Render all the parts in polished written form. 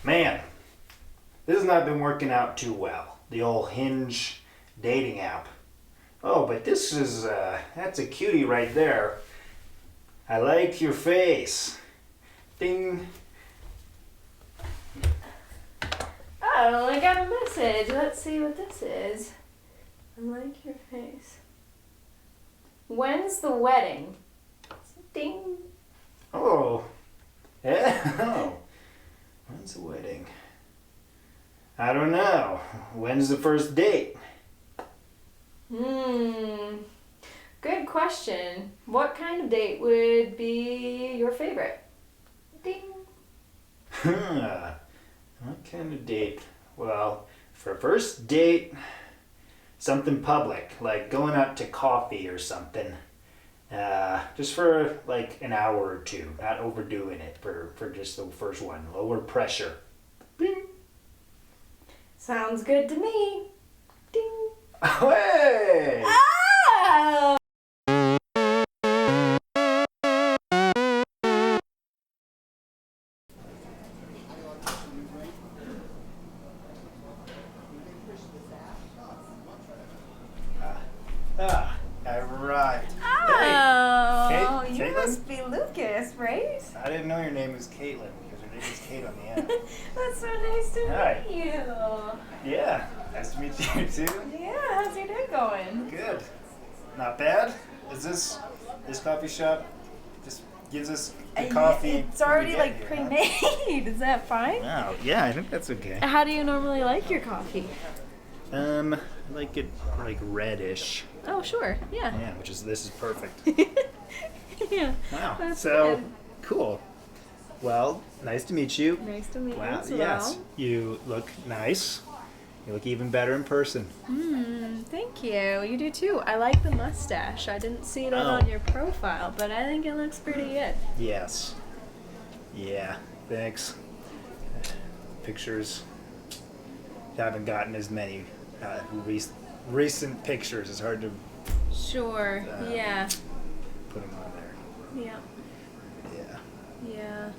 Man, this has not been working out too well. The old Hinge dating app. Oh, but this is, that's a cutie right there. I like your face. Ding. Oh, I got a message. Let's see what this is. I like your face. When's the wedding? Ding. Oh. Yeah. Oh. When's the wedding? I don't know. When's the first date? Good question. What kind of date would be your favorite? Ding. What kind of date? Well, for a first date, something public, like going out to coffee or something. Just for like an hour or two, not overdoing it for just the first one. Lower pressure. Bing. Sounds good to me. Ding. Hey! Oh! I arrived. Oh, Hey, you Caitlin? must be Lucas, right? I didn't know your name was Caitlin because her name is Kate on the end. That's so nice to Hi. meet you. Yeah, nice to meet you too. Yeah, how's your day going? Good. Not bad. Is this coffee shop just gives us the coffee? It's when we already get like here, pre-made. Is that fine? Wow. Yeah, I think that's okay. How do you normally like your coffee? I like it like reddish. Oh, sure. Yeah. Yeah, this is perfect. Yeah. Wow. That's So good. cool. Well, nice to meet you. Nice to meet you Wow. as Yes, well. you look nice. You look even better in person. Thank you. You do too. I like the mustache. I didn't see that Oh. on your profile, but I think it looks pretty good. Yes. Yeah. Thanks. Pictures. Haven't gotten as many recent pictures. It's hard to Sure. Yeah. put them on there. Yeah. Yeah. Yeah.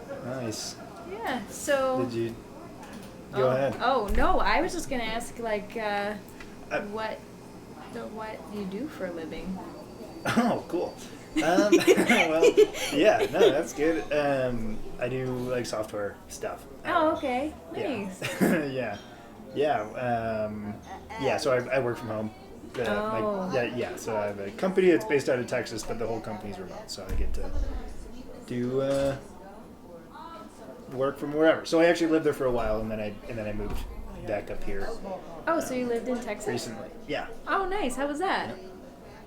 But nice. Yeah. So. Did you go ahead? Oh no! I was just gonna ask like I- what you do for a living. Oh, cool. Well, yeah, no, that's good. I do like software stuff. Oh, okay. Yeah. Nice. Yeah. So I work from home. Oh. So I have a company that's based out of Texas, but the whole company's remote. So I get to do work from wherever. So I actually lived there for a while, and then I moved back up here Oh, so you lived in Texas? recently. Yeah, Oh, nice. How was that?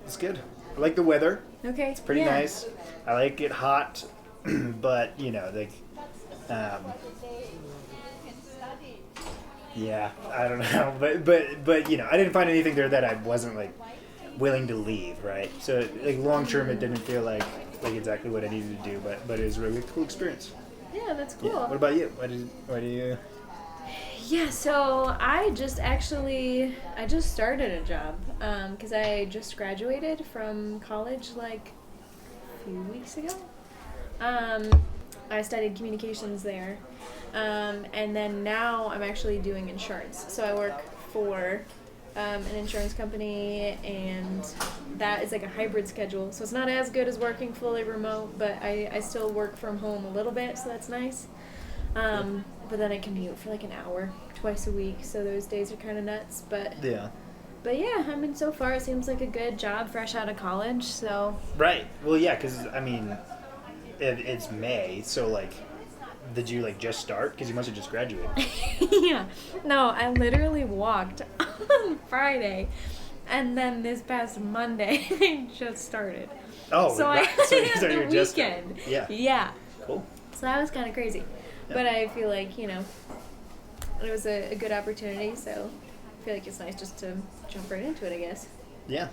it's good. I like the weather. Okay. It's Pretty nice. I like it hot, but yeah, I don't know, but I didn't find anything there that I wasn't like willing to leave, right? So like long term, it didn't feel like exactly what I needed to do, but it was a really cool experience. Yeah, that's cool. Yeah. What about you? Why do you? Yeah, so I just started a job because I just graduated from college like a few weeks ago. I studied communications there, and then now I'm actually doing insurance. So I work for an insurance company, and that is like a hybrid schedule. So it's not as good as working fully remote, but I still work from home a little bit, so that's nice. But then I commute for like an hour twice a week, so those days are kind of nuts. But Yeah. yeah, I mean, so far it seems like a good job, fresh out of college. So Right. Well, yeah, because I mean, it's May, so like, did you like just start? Because you must have just graduated. yeah, no, I literally walked on Friday, and then this past Monday I just started. Oh, So right. I so had you're the just weekend. Yeah. Yeah. Cool. So that was kind of crazy. Yeah. But I feel like, it was a good opportunity, so I feel like it's nice just to jump right into it, I guess. Yeah.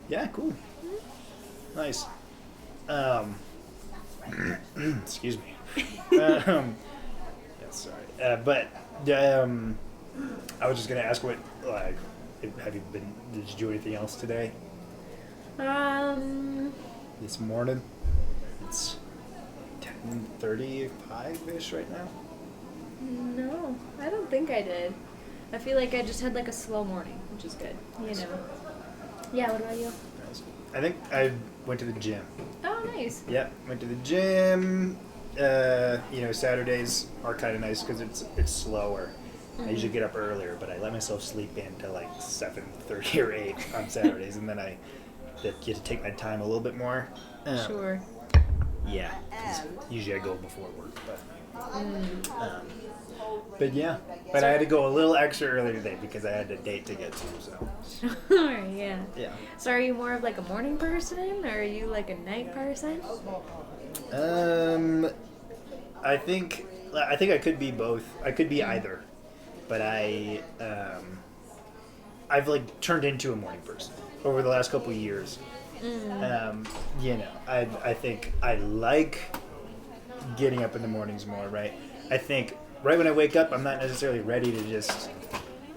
Yeah. Cool. Nice. Excuse me. Yeah, sorry. But I was just gonna ask did you do anything else today? This morning? It's 10:35-ish right now. No, I don't think I did. I feel like I just had like a slow morning, which is good, you know. Yeah, what about you? I think I went to the gym. Oh, nice. Yep, went to the gym. Saturdays are kind of nice because it's slower. I usually get up earlier, but I let myself sleep in till like 7:30 or 8 on Saturdays, and then I get to take my time a little bit more. Sure. Yeah, 'cause usually I go before work, but yeah. But I had to go a little extra early today because I had a date to get to. So Sure, yeah. yeah. So are you more of like a morning person, or are you like a night person? I think I could be both. I could be either, but I've like turned into a morning person over the last couple of years. I think I like getting up in the mornings more, right? I think right when I wake up, I'm not necessarily ready to just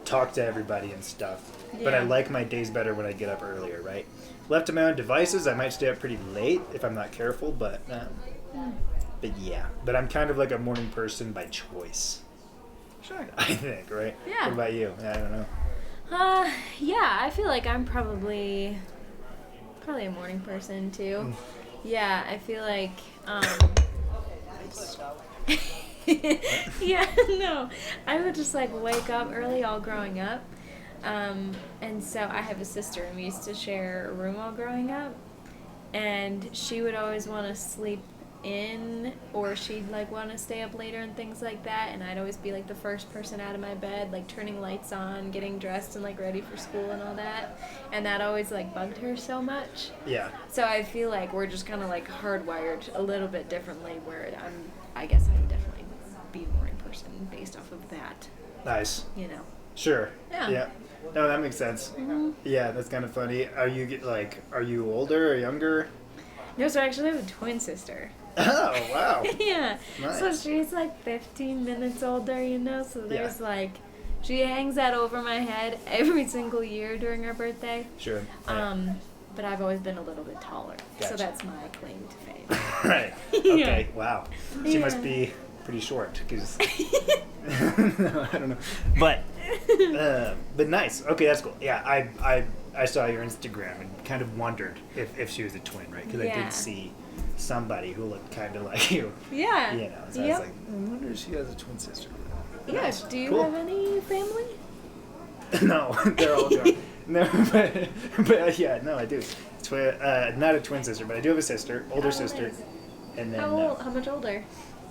talk to everybody and stuff. But I Yeah. like my days better when I get up earlier, right? Left to my own devices, I might stay up pretty late if I'm not careful, but yeah. But I'm kind of like a morning person by choice, Sure. I think, right? Yeah. What about you? I don't know. Yeah, I feel like I'm probably a morning person too. Yeah, I feel like yeah, no. I would just like wake up early all growing up. And so I have a sister and we used to share a room all growing up. And she would always want to sleep in, or she'd like want to stay up later and things like that, and I'd always be like the first person out of my bed, like turning lights on, getting dressed and like ready for school and all that, and that always like bugged her so much. Yeah. So I feel like we're just kind of like hardwired a little bit differently, where I guess I would definitely be a morning person based off of that, Nice. you know. Sure. Yeah. No, that makes sense. Yeah, that's kind of funny. Are you older or younger? No, so I actually have a twin sister. Oh, wow. Yeah. Nice. So she's like 15 minutes older, you know, so there's like, she hangs that over my head every single year during her birthday. Sure. But I've always been a little bit taller, so Gotcha. that's my claim to fame. Right. Okay. Wow. She must be pretty short, because no, I don't know. But nice. Okay, that's cool. Yeah, I saw your Instagram and kind of wondered if she was a twin, right? Because I Yeah. did see somebody who looked kind of like you. Yeah. You know, so I was like, I wonder if she has a twin sister. Yeah. Nice. Do you Cool. have any family? No, they're all gone. No, but yeah, no, I do. Not a twin sister, but I do have a sister, older sister, Nice. and then How much older?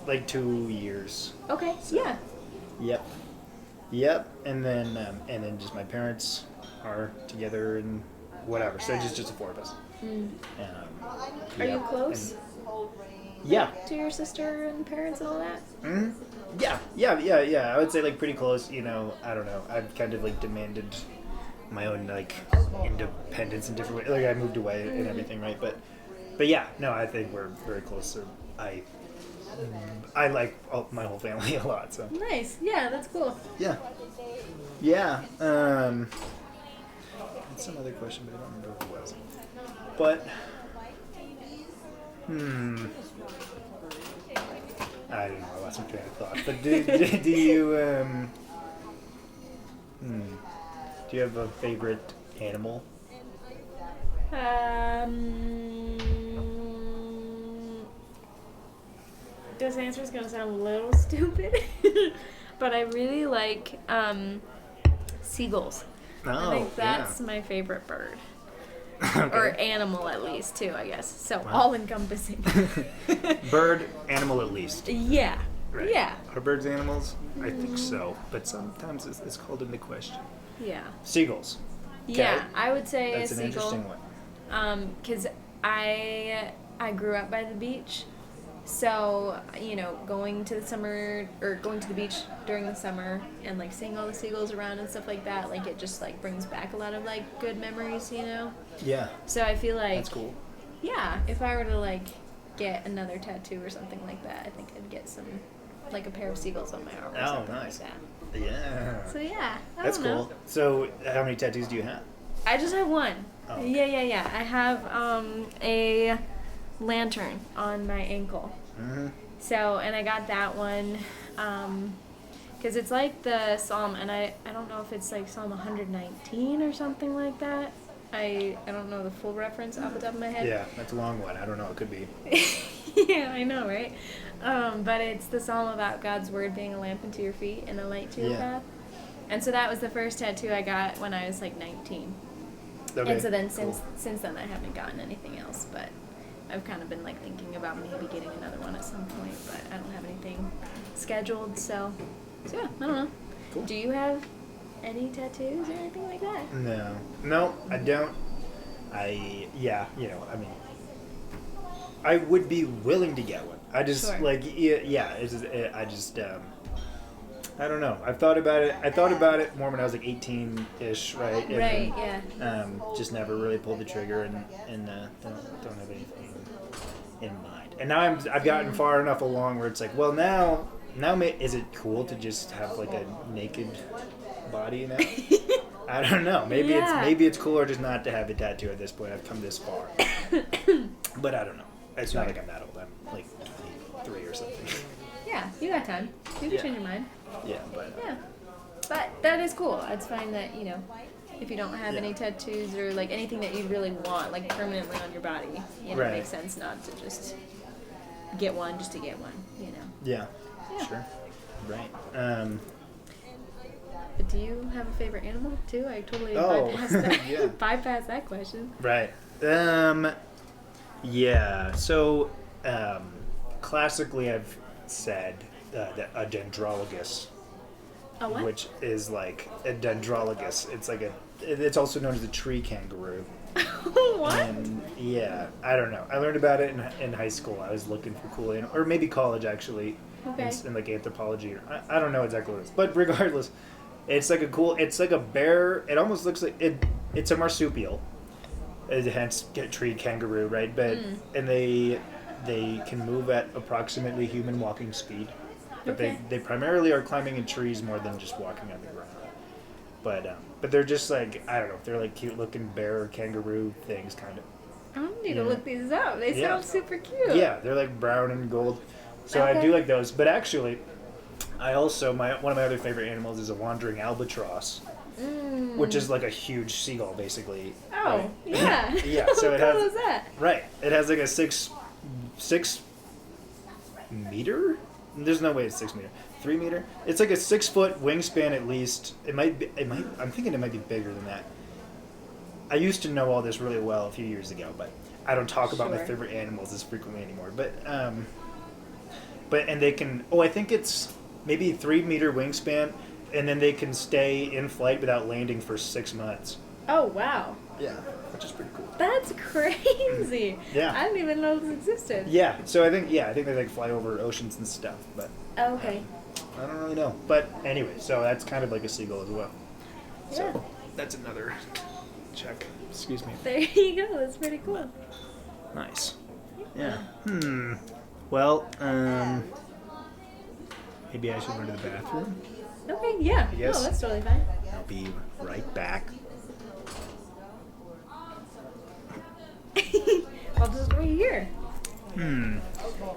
like 2 years. Okay. Yeah. Yep, and then just my parents are together and whatever. So just the four of us. Are you close Yeah. to your sister and parents and all that? Yeah. I would say like pretty close. You know, I don't know. I've kind of like demanded my own like independence in different ways. Like I moved away and everything, right? But yeah, no, I think we're very close. So I like my whole family a lot. So Nice. Yeah, that's cool. yeah. Some other question, but I don't remember what it was. But I don't know. I lost my train of thought. But do you have a favorite animal? This answer is gonna sound a little stupid, but I really like seagulls. I think that's my favorite bird. Okay. Or animal, at least, too, I guess. So, Wow. all encompassing. Bird, animal at least. Yeah. Right. Yeah. Are birds animals? I think so, but sometimes it's called into question. Yeah. Seagulls. Yeah, I would say That's a an seagull. interesting one. Because I grew up by the beach, so going to the beach during the summer and like seeing all the seagulls around and stuff like that, like it just like brings back a lot of like good memories, Yeah, So I feel like that's cool. yeah, if I were to like get another tattoo or something like that, I think I'd get some like a pair of seagulls on my arm or Oh, something nice. like that. Yeah. So yeah, I That's don't know. cool. So, how many tattoos do you have? I just have one. Oh, okay. Yeah. I have a lantern on my ankle. Mm-hmm. So, and I got that one Because it's like the Psalm, and I don't know if it's like Psalm 119 or something like that. I don't know the full reference off the top of my head. Yeah, that's a long one. I don't know. It could be. Yeah, I know, right? But it's the Psalm about God's word being a lamp unto your feet and a light to your path. And so that was the first tattoo I got when I was like 19. Okay, and so then cool. since then I haven't gotten anything else, but I've kind of been like thinking about maybe getting another one at some point, but I don't have anything scheduled, so yeah, I don't know. Cool. Do you have any tattoos or anything like that? No, I don't. I would be willing to get one. I just Sure. I don't know. I've thought about it. I thought about it more when I was like 18-ish, right? And Right, then, yeah. just never really pulled the trigger and don't have anything in mind. And now I've gotten far enough along where it's like, well, now is it cool to just have like a naked body now? I don't know. Maybe it's cooler just not to have a tattoo at this point. I've come this far, but I don't know. It's not like I'm that old. I'm like 23 or something. Yeah, you got time. You can change your mind. Yeah, but Yeah. But that is cool. It's fine that, if you don't have Yeah. any tattoos or like anything that you really want, like permanently on your body, it Right. makes sense not to just get one just to get one, yeah, Yeah. sure, right. But do you have a favorite animal too? I totally bypassed that. Yeah. Bypassed that question. Right. Yeah. So, classically, I've said that a dendrologus, A what? which is like a dendrologus. It's like it's also known as the tree kangaroo. What? And yeah, I don't know. I learned about it in high school. I was looking for cool animals, or maybe college actually, Okay. in like anthropology. I don't know exactly what it is, but regardless, it's like a bear. It almost looks like it's a marsupial, hence tree kangaroo, right? But and they can move at approximately human walking speed, but Okay. they primarily are climbing in trees more than just walking on the ground. But they're just like, I don't know, they're like cute looking bear or kangaroo things kind of. I need to Yeah. look these up. They Yeah. sound super cute. Yeah, they're like brown and gold. So I Okay. do like those. But actually, I also one of my other favorite animals is a wandering albatross, which is like a huge seagull, basically. Oh, right? yeah. Yeah, How so it cool has is that? right. It has like a six meter. There's no way it's 6 meter. 3 meter. It's like a 6 foot wingspan at least. It might. I'm thinking it might be bigger than that. I used to know all this really well a few years ago, but I don't talk about my Sure. favorite animals as frequently anymore. But and they can. Oh, I think it's maybe 3 meter wingspan, and then they can stay in flight without landing for 6 months. Oh, wow. Yeah, which is pretty cool. That's crazy. Yeah. I didn't even know this existed. Yeah, so I think they like fly over oceans and stuff, but Oh, okay. I don't really know. But anyway, so that's kind of like a seagull as well. Yeah. So that's another check. Excuse me. There you go. That's pretty cool. Nice. Yeah. Well, maybe I should run to the bathroom. Okay, yeah. I guess. No, that's totally fine. I'll be right back. I'll just wait here.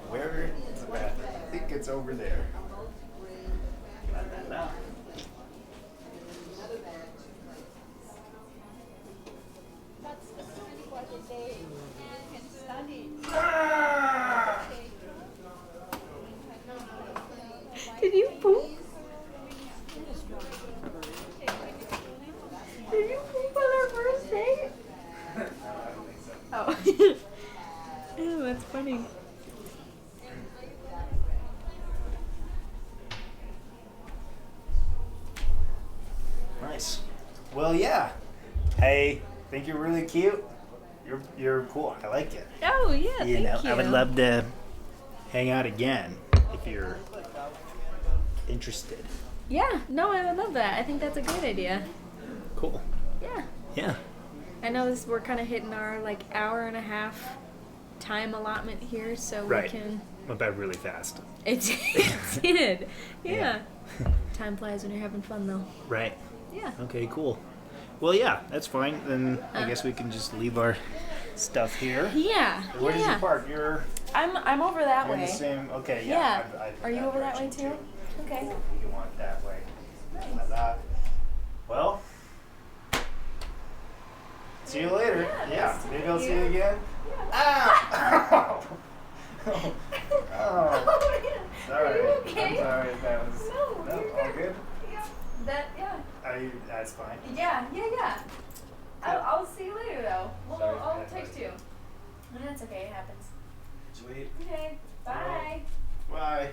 Where is the bathroom? I think it's over there. Did you poop? Did you poop on our first date? Oh. Ew, that's funny. Nice. Well, yeah. Hey, think you're really cute. You're cool. I like it. Oh, yeah, thank you. I would love to hang out again if you're interested. Yeah, no, I would love that. I think that's a great idea. Cool. Yeah. Yeah. I know we're kind of hitting our like hour and a half time allotment here, so Right. we can. Went by really fast. It did. Yeah. Yeah. Time flies when you're having fun, though. Right. Yeah. Okay, cool. Well, yeah, that's fine. Then I guess we can just leave our stuff here. Yeah. Where does yeah. you park? You're I'm over that in the way. same. Okay, Yeah. yeah. Are you over that way too? Okay. You want that way. Like that. Well, see you later. Yeah, maybe I'll see you again. Ah! Oh, sorry. okay? I'm sorry. That was No, you're all good. good. Yeah. That's fine. Yeah. I'll see you later though. Sorry, I'll bad text buddy. you. No, that's okay. It happens. Sweet. Okay. Bye. Bye.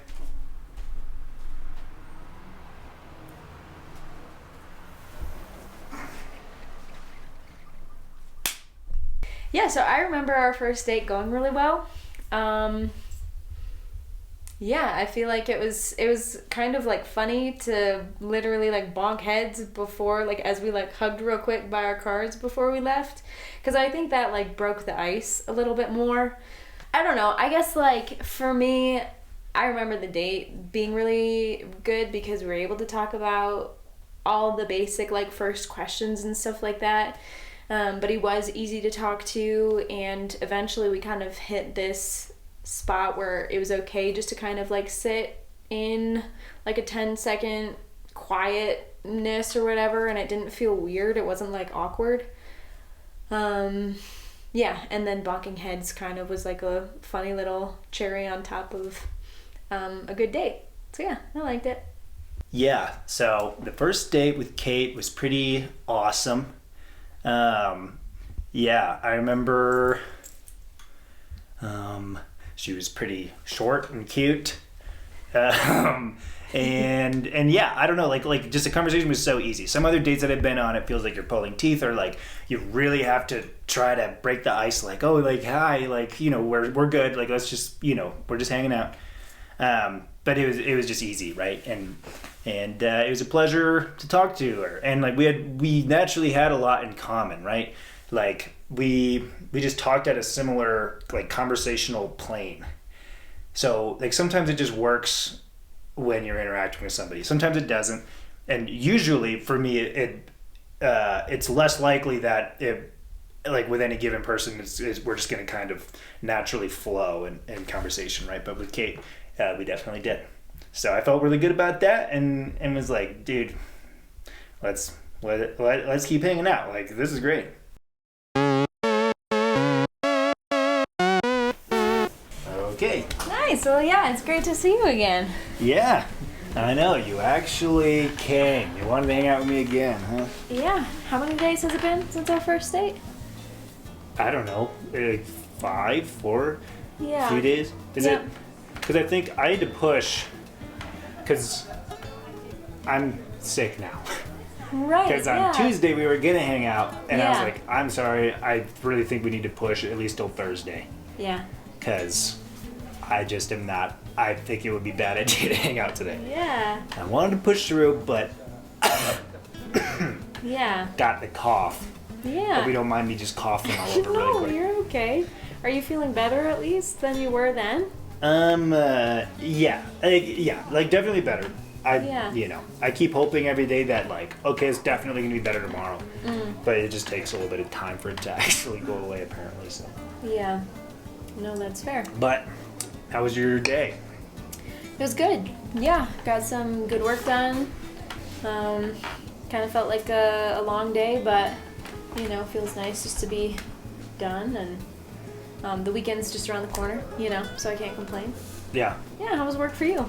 Yeah, so I remember our first date going really well. Yeah, I feel like it was kind of like funny to literally like bonk heads before, like as we like hugged real quick by our cars before we left, because I think that like broke the ice a little bit more. I don't know. I guess like for me, I remember the date being really good because we were able to talk about all the basic like first questions and stuff like that. But he was easy to talk to, and eventually we kind of hit this spot where it was okay just to kind of like sit in like a 10-second quietness or whatever, and it didn't feel weird. It wasn't like awkward. Yeah, and then bonking heads kind of was like a funny little cherry on top of a good date. So yeah, I liked it. Yeah, so the first date with Kate was pretty awesome. Yeah, I remember she was pretty short and cute. And yeah, I don't know, like just the conversation was so easy. Some other dates that I've been on, it feels like you're pulling teeth, or like you really have to try to break the ice, like, oh, like, hi, like, you know, we're good, like, let's just, you know, we're just hanging out. But it was just easy, right? And it was a pleasure to talk to her, and like we naturally had a lot in common, right? Like we just talked at a similar like conversational plane. So like sometimes it just works when you're interacting with somebody. Sometimes it doesn't, and usually for me it's less likely that it, like with any given person, we're just going to kind of naturally flow in conversation, right? But with Kate, we definitely did. So I felt really good about that, and was like, dude, let's keep hanging out. Like, this is great. Okay. Nice. Well, yeah, it's great to see you again. Yeah, I know. You actually came. You wanted to hang out with me again, huh? Yeah. How many days has it been since our first date? I don't know. Like 5, 4, Yeah. 3 days? Is Yeah. it? Because I think I had to push, because I'm sick now. Right. Because on Tuesday we were gonna hang out, and I was Yeah. like, I'm sorry, I really think we need to push at least till Thursday, Yeah. because I just am not. I think it would be a bad idea to hang out today. Yeah. I wanted to push through, but Yeah. got the cough. Yeah. Hope you don't mind me just coughing all over No, really quick. you're okay. Are you feeling better at least than you were then? Yeah, like definitely better. Yeah. You know, I keep hoping every day that like, okay, it's definitely gonna be better tomorrow, but it just takes a little bit of time for it to actually go away, apparently. So. Yeah. No, that's fair. But, how was your day? It was good. Yeah, got some good work done. Kind of felt like a long day, but you know, feels nice just to be done. And the weekend's just around the corner, you know, so I can't complain. Yeah. Yeah, how was work for you?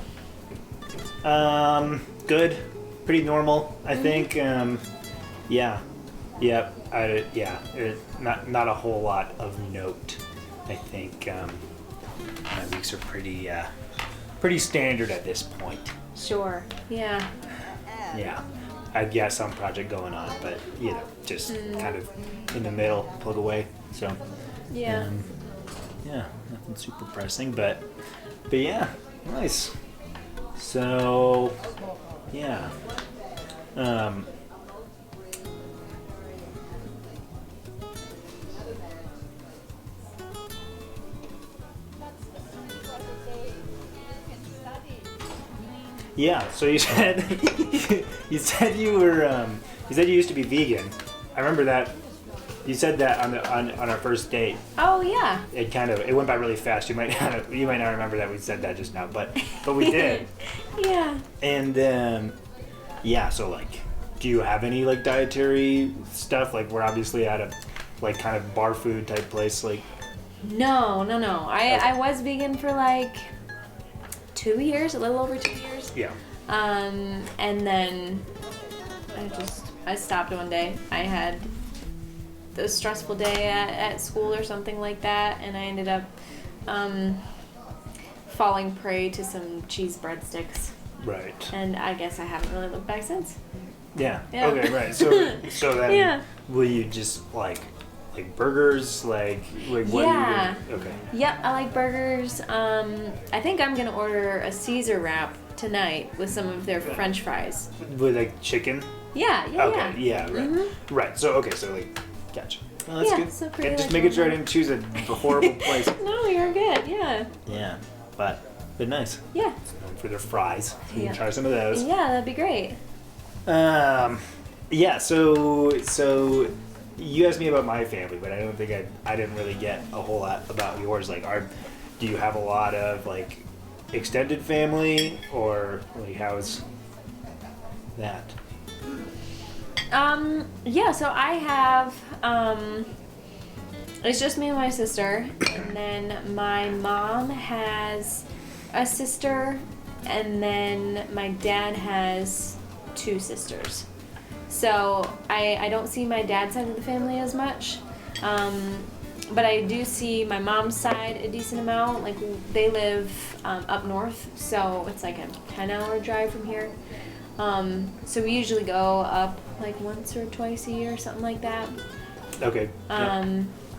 Good. Pretty normal, I think. Yeah. Yep. Not a whole lot of note. I think my weeks are pretty standard at this point. Sure. Yeah. Yeah. I've got some project going on, but you know, just kind of in the middle, plug away. So Yeah. yeah, nothing super pressing, but yeah, nice. So yeah. Yeah, so you said you said you were you said you used to be vegan. I remember that You said that on our first date. Oh yeah. It went by really fast. You might not remember that we said that just now, but we did. Yeah. And yeah, so like, do you have any like dietary stuff? Like, we're obviously at a like kind of bar food type place. Like, No. I was vegan for like 2 years, a little over 2 years. yeah. And then I stopped one day. I had a stressful day at school or something like that, and I ended up falling prey to some cheese breadsticks. Right. And I guess I haven't really looked back since. Yeah. Yeah. Okay. Right. So then, Yeah. will you just like burgers? Like what? Yeah. Are you gonna, okay. Yep, I like burgers. I think I'm gonna order a Caesar wrap tonight with some of their French fries. With like chicken. Yeah. Okay. Yeah. Right. Mhm. Right. So okay. So like, gotcha. Well, that's Yeah, good. so pretty Just like making sure I normal. didn't choose a horrible place. No, you're good. Yeah. Yeah. But nice. Yeah. For their fries. You Yeah. can try some of those. Yeah, that'd be great. Yeah. So you asked me about my family, but I don't think I didn't really get a whole lot about yours. Like, do you have a lot of like extended family, or like how's that? Yeah, so I have, it's just me and my sister, and then my mom has a sister, and then my dad has 2 sisters. So I don't see my dad's side of the family as much, but I do see my mom's side a decent amount. Like, they live up north, so it's like a 10-hour drive from here. So we usually go up like once or twice a year, something like that. Okay.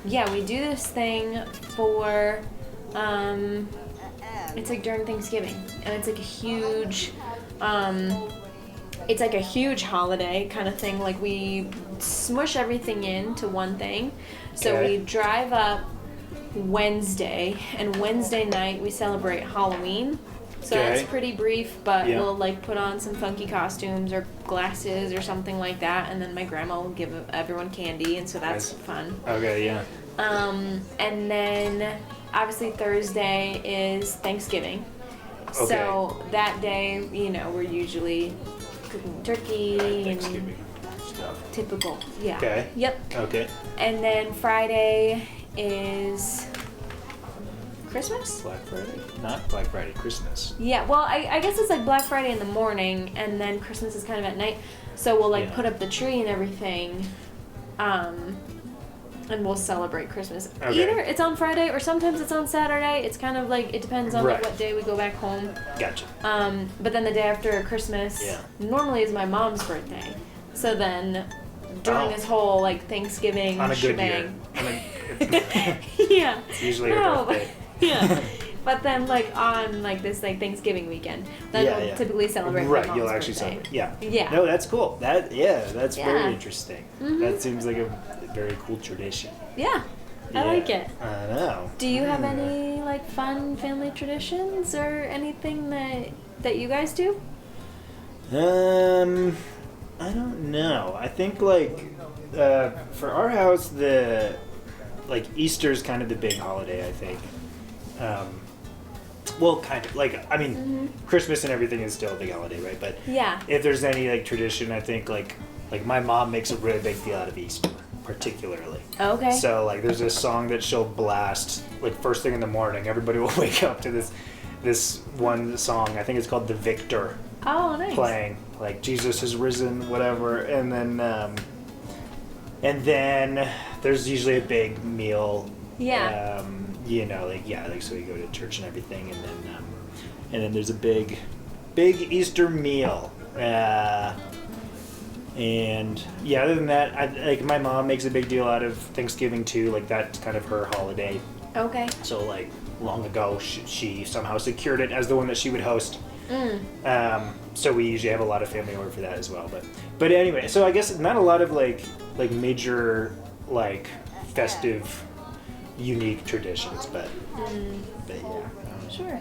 Yeah, we do this thing for, it's like during Thanksgiving, and it's like a huge holiday kind of thing. Like, we smush everything into one thing. So Okay. we drive up Wednesday, and Wednesday night we celebrate Halloween. So Okay. that's pretty brief, but Yeah. we'll like put on some funky costumes or glasses or something like that, and then my grandma will give everyone candy, and so that's Nice. fun. Okay. Yeah. And then obviously Thursday is Thanksgiving. So that day, we're usually cooking turkey and Thanksgiving stuff. typical. Yeah. Okay. Yep. Okay. And then Friday is Christmas? Black Friday? Not Black Friday. Christmas. Yeah, well, I guess it's like Black Friday in the morning, and then Christmas is kind of at night. So we'll like Yeah. put up the tree and everything, and we'll celebrate Christmas. Okay. Either it's on Friday or sometimes it's on Saturday. It's kind of like, it depends on like Right. what day we go back home. Gotcha. But then the day after Christmas Yeah. normally is my mom's birthday. So then during Oh. this whole like Thanksgiving On a good year. shebang. Yeah. It's usually her No, birthday. yeah. But then like on like this like Thanksgiving weekend, then Yeah, we'll yeah. typically celebrate my Right, mom's you'll actually birthday. celebrate. Yeah. Yeah. No, that's cool. That's Yeah. very interesting. Mhm. That seems like a very cool tradition. Yeah. I Yeah. like it. I know. Do you have Yeah. any like fun family traditions or anything that you guys do? I don't know. I think like for our house, the like Easter's kind of the big holiday. I think. Well, kind of like I mean, Christmas and everything is still a big holiday, right? But Yeah. if there's any like tradition, I think like my mom makes a really big deal out of Easter, particularly. Okay. So like there's this song that she'll blast like first thing in the morning. Everybody will wake up to this one song. I think it's called The Victor, Oh, nice. playing like Jesus has risen, whatever. And then there's usually a big meal. Yeah. Like so we go to church and everything, and then there's a big Easter meal. And yeah, other than that, like my mom makes a big deal out of Thanksgiving too. Like that's kind of her holiday. Okay. So like long ago, she somehow secured it as the one that she would host. So we usually have a lot of family over for that as well. But anyway, so I guess not a lot of like major like festive, unique traditions, but yeah. Sure.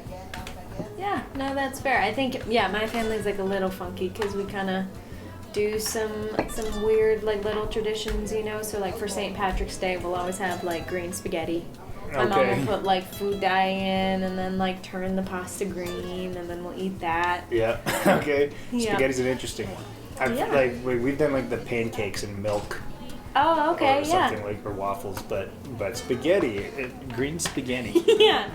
Yeah, no, that's fair. I think, yeah, my family's like a little funky because we kind of do some weird like little traditions, you know. So like for St. Patrick's Day, we'll always have like green spaghetti. My mom will put like food dye in, and then like turn the pasta green, and then we'll eat that. Yeah. Okay. Yeah. Spaghetti's an interesting one. Yeah. Like we've done like the pancakes and milk. Oh, okay, or something like or waffles, but spaghetti, green spaghetti. Yeah,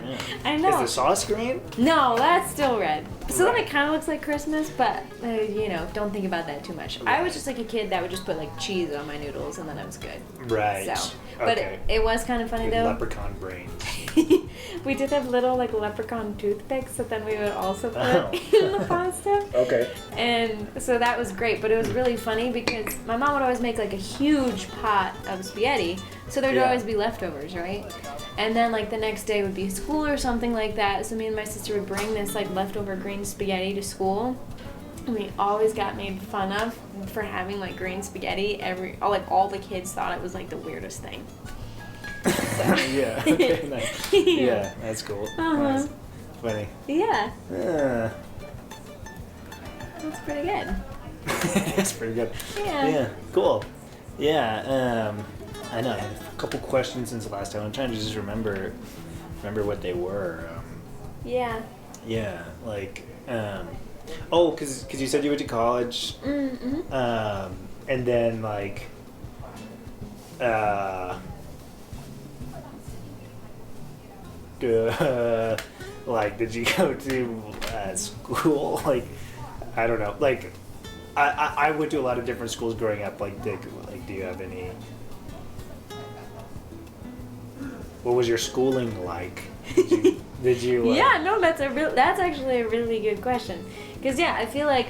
I know. Is the sauce green? No, that's still red. So then Right. it kind of looks like Christmas, but you know, don't think about that too much. I was just like a kid that would just put like cheese on my noodles, and then I was good. Right. So, but Okay. it was kind of funny Like though. leprechaun brain. We did have little like leprechaun toothpicks that then we would also put Oh. in the pasta. Okay. And so that was great, but it was really funny because my mom would always make like a huge pot of spaghetti, so there'd Yeah. always be leftovers, right? And then like the next day would be school or something like that, so me and my sister would bring this like leftover green spaghetti to school, and we always got made fun of for having like green spaghetti. All the kids thought it was like the weirdest thing. Yeah. Okay. Nice. Yeah, that's cool. Uh-huh. Nice. Funny. Yeah, Yeah. that's pretty good. That's pretty good. Yeah. Yeah. Cool. Yeah. I know. I had a couple questions since the last time. I'm trying to just remember what they were. Yeah. Yeah. Like. Oh, because you said you went to college. Mm-hmm. And then like. Like, did you go to school? Like, I don't know. Like, I went to a lot of different schools growing up. Like, do you have any? What was your schooling like? Did you Yeah, no, that's actually a really good question. Because yeah, I feel like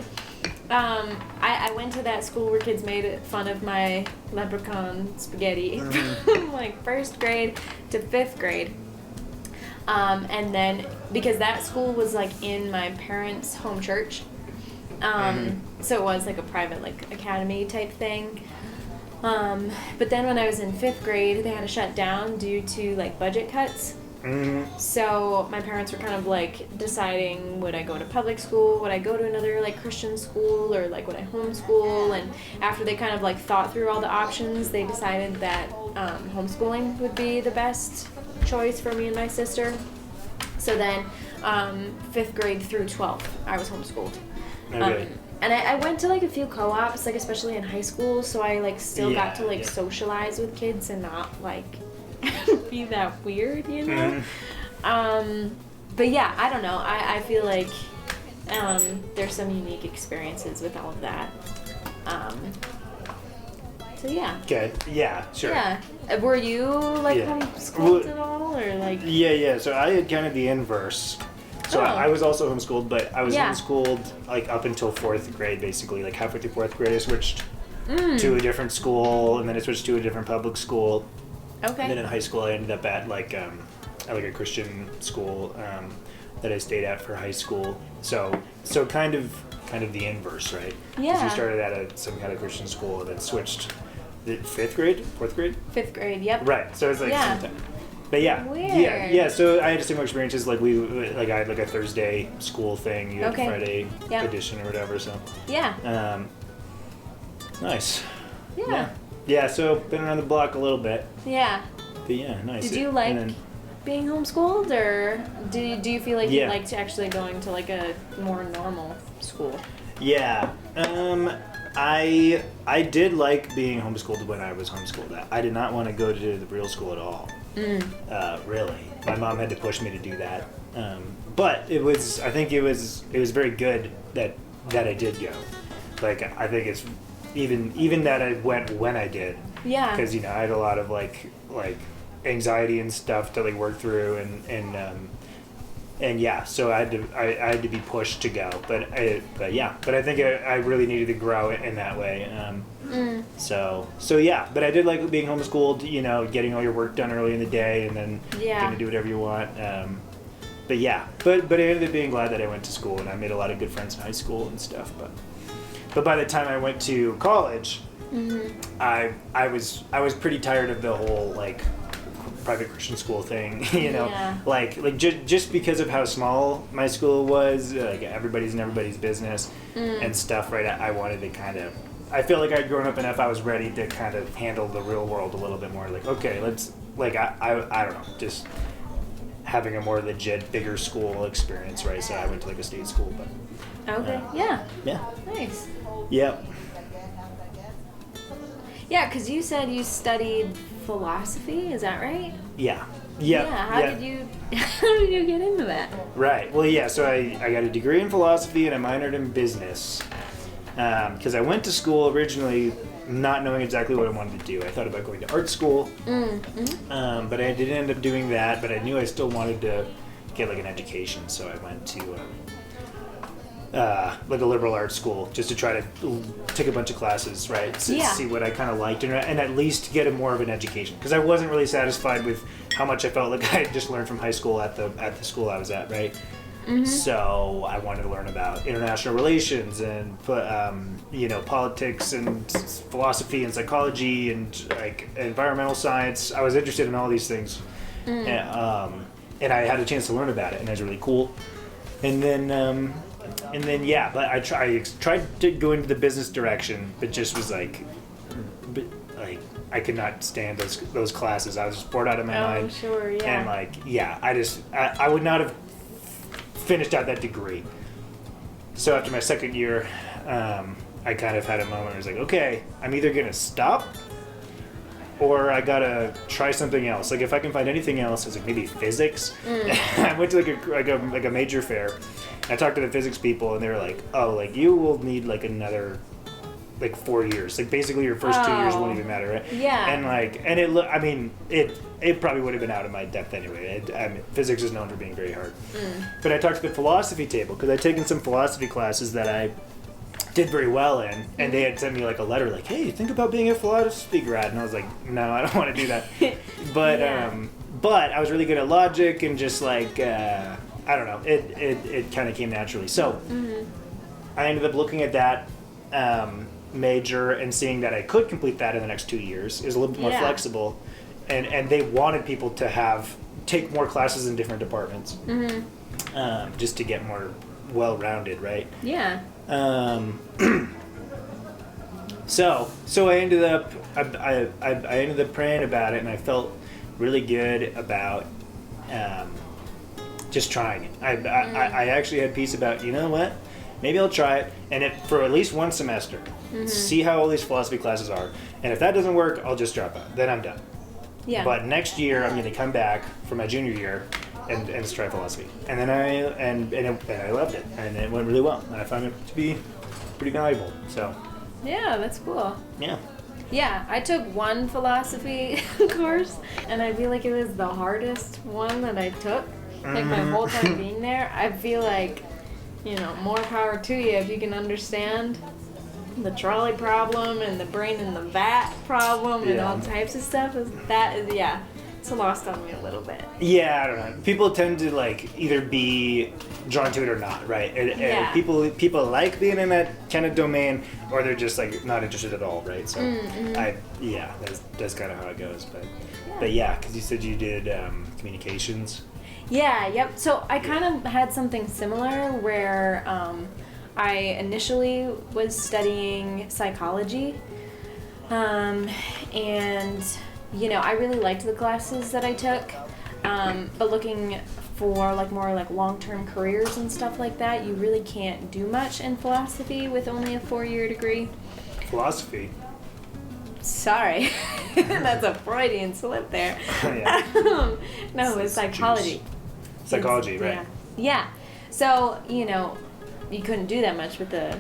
I went to that school where kids made fun of my leprechaun spaghetti from like 1st grade to 5th grade. And then because that school was like in my parents' home church, so it was like a private like academy type thing. But then when I was in 5th grade, they had to shut down due to like budget cuts. So my parents were kind of like deciding, would I go to public school, would I go to another like Christian school, or like would I homeschool? And after they kind of like thought through all the options, they decided that homeschooling would be the best choice for me and my sister. So then 5th grade through 12th, I was homeschooled. Okay. And I went to like a few co-ops, like especially in high school, so I like still got to like Yeah. socialize with kids and not like be that weird, you know? But yeah, I don't know. I feel like there's some unique experiences with all of that. So yeah. Okay. Yeah. Sure. Yeah. Were you like Yeah. homeschooled at all, or like? Yeah. So I had kind of the inverse. So Oh. I was also homeschooled, but I was Yeah. homeschooled like up until 4th grade, basically. Like halfway through 4th grade, I switched to a different school, and then I switched to a different public school. Okay. And then in high school, I ended up at like a Christian school that I stayed at for high school. So kind of the inverse, right? 'Cause Yeah. you started at some kind of Christian school and then switched. The 5th grade, 4th grade. 5th grade. Yep. Right. So it's like Yeah. sometime. But yeah, Weird. yeah. So I had similar experiences. Like I had like a Thursday school thing. You had Okay. Friday Yeah. edition or whatever. So Yeah. nice. Yeah. Yeah. So been around the block a little bit. Yeah. But yeah, nice. Did you And like then- being homeschooled, or do you feel like Yeah. you liked actually going to like a more normal school? Yeah. I did like being homeschooled when I was homeschooled. I did not want to go to the real school at all. Really. My mom had to push me to do that. But I think it was very good that I did go. Like, I think it's even that I went when I did. Yeah. Because, I had a lot of like anxiety and stuff to like work through and yeah, so I had to be pushed to go, but I think I really needed to grow it in that way. So yeah, but I did like being homeschooled. Getting all your work done early in the day and then getting to do whatever you want. But yeah, but I ended up being glad that I went to school, and I made a lot of good friends in high school and stuff. But by the time I went to college, I was pretty tired of the whole like private Christian school thing, Yeah. like just because of how small my school was, like everybody's in everybody's business and stuff, right? I wanted to kind of I feel like I'd grown up enough. I was ready to kind of handle the real world a little bit more. Like, okay, let's like I don't know, just having a more legit, bigger school experience, right? So I went to like a state school, but Okay. Yeah. yeah, Nice. yep, Yeah, because you said you studied philosophy. Is that right? yeah, yeah. Yeah. How did you How did you get into that? Right. Well, yeah. So I got a degree in philosophy and I minored in business because I went to school originally not knowing exactly what I wanted to do. I thought about going to art school, but I didn't end up doing that. But I knew I still wanted to get like an education, so I went to like a liberal arts school just to try to take a bunch of classes, right? Yeah. See what I kind of liked and at least get more of an education because I wasn't really satisfied with how much I felt like I had just learned from high school at the school I was at, right? So I wanted to learn about international relations and politics and philosophy and psychology and like environmental science. I was interested in all these things, and I had a chance to learn about it, and it was really cool. And then yeah, but I tried to go into the business direction, but just was like I could not stand those classes. I was just bored out of my mind. Sure. Yeah. And like, yeah, I would not have finished out that degree. So after my second year, I kind of had a moment where I was like, okay, I'm either gonna stop or I gotta try something else. Like if I can find anything else, it's like maybe physics. I went to like a major fair. I talked to the physics people and they were like, oh, like you will need like another like 4 years. Like basically your first 2 years won't even matter, right? Yeah. And it probably would have been out of my depth anyway. Physics is known for being very hard. But I talked to the philosophy table because I'd taken some philosophy classes that I did very well in, and they had sent me like a letter like, hey, think about being a philosophy grad, and I was like, no, I don't want to do that. But but I was really good at logic and just like I don't know, it kind of came naturally. So I ended up looking at that major and seeing that I could complete that in the next 2 years. It was a little bit more flexible, and they wanted people to take more classes in different departments, just to get more well-rounded, right? Yeah. So I ended up praying about it, and I felt really good about just trying it. I actually had peace about, you know what, maybe I'll try it, and for at least one semester, see how all these philosophy classes are, and if that doesn't work, I'll just drop out. Then I'm done. Yeah. But next year, I'm going to come back for my junior year and try philosophy, and then I loved it, and it went really well, and I found it to be pretty valuable. So. Yeah, that's cool. Yeah. Yeah, I took one philosophy course, and I feel like it was the hardest one that I took. Like my whole time being there, I feel like, more power to you if you can understand the trolley problem and the brain in the vat problem and all types of stuff. It's lost on me a little bit. Yeah, I don't know. People tend to like either be drawn to it or not, right? And people like being in that kind of domain, or they're just like not interested at all, right? So that's kind of how it goes. But yeah, because you said you did communications. Yeah, yep. So I kind of had something similar where I initially was studying psychology, and I really liked the classes that I took, but looking for more long-term careers and stuff like that, you really can't do much in philosophy with only a 4-year degree. Philosophy. Sorry, that's a Freudian slip there. No, it's psychology. Psychology, right? Yeah. So, you couldn't do that much with the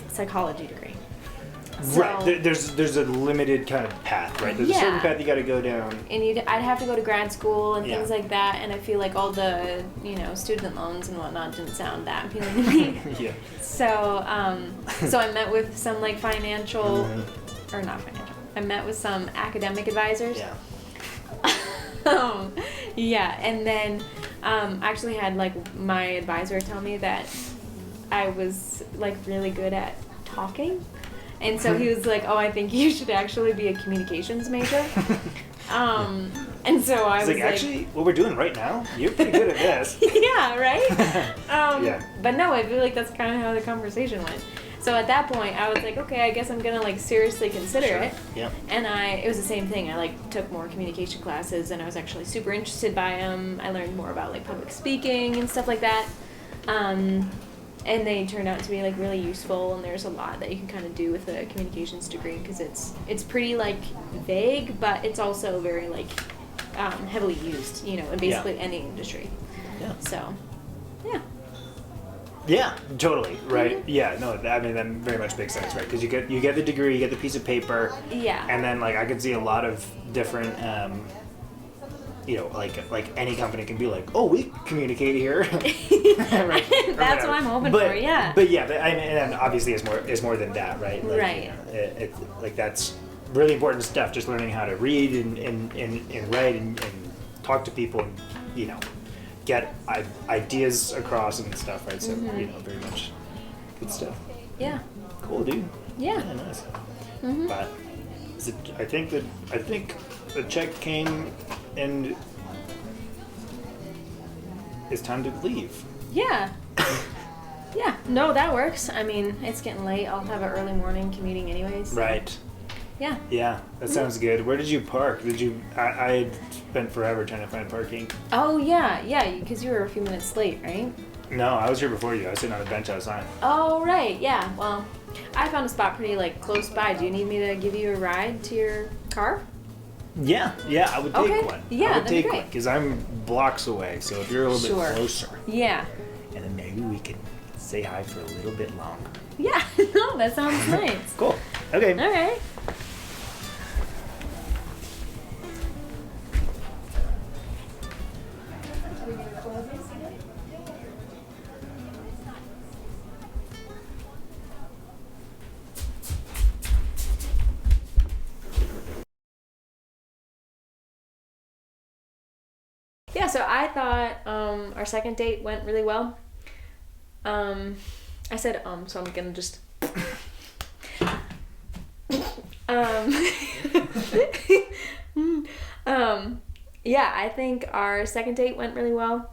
psychology degree. So, right. There's a limited kind of path, right? There's a certain path you got to go down. And I'd have to go to grad school and things like that, and I feel like all the, student loans and whatnot didn't sound that appealing to me. Yeah. So, so I met with some financial, or not financial. I met with some academic advisors. Yeah. And then actually had my advisor tell me that I was really good at talking, and so he was like, "Oh, I think you should actually be a communications major." And so I was actually, what we're doing right now, you're pretty good at this. Yeah, right. But no, I feel like that's kind of how the conversation went. So at that point, I was like, okay, I guess I'm gonna like seriously consider it. Yep. And it was the same thing. I like took more communication classes, and I was actually super interested by them. I learned more about like public speaking and stuff like that. And they turned out to be like really useful, and there's a lot that you can kind of do with a communications degree because it's pretty like vague, but it's also very like heavily used, you know, in basically any industry. Yeah. So, yeah. Yeah, totally. Right. Mm-hmm. Yeah. No, I mean that very much makes sense, right? Because you get the degree, you get the piece of paper. Yeah. And then like I could see a lot of different. You know, like any company can be like, oh, we communicate here. Right. That's what I'm hoping but, for. Yeah. But yeah, and obviously it's more than that, right? Like, Right. You know, it like that's really important stuff. Just learning how to read and write and talk to people and you know get ideas across and stuff, right? So you know, very much good stuff. Yeah. Cool, dude. Yeah. Nice. Mm-hmm. But I think the check came and it's time to leave. Yeah. Yeah. No, that works. I mean, it's getting late. I'll have an early morning commuting anyways. Right. Yeah. Yeah, that sounds good. Where did you park? I had spent forever trying to find parking. Oh, yeah, because you were a few minutes late, right? No, I was here before you. I was sitting on a bench outside. Oh, right, yeah. Well, I found a spot pretty, like, close by. Do you need me to give you a ride to your car? Yeah, I would take Okay. one. Yeah, I would that'd be take great. one because I'm blocks away. So if you're a little Sure. bit closer, Yeah. and then maybe we can say hi for a little bit longer. Yeah. No, that sounds nice. Cool. Okay. All right. Yeah, so I thought our second date went really well. I said so I'm gonna just yeah, I think our second date went really well.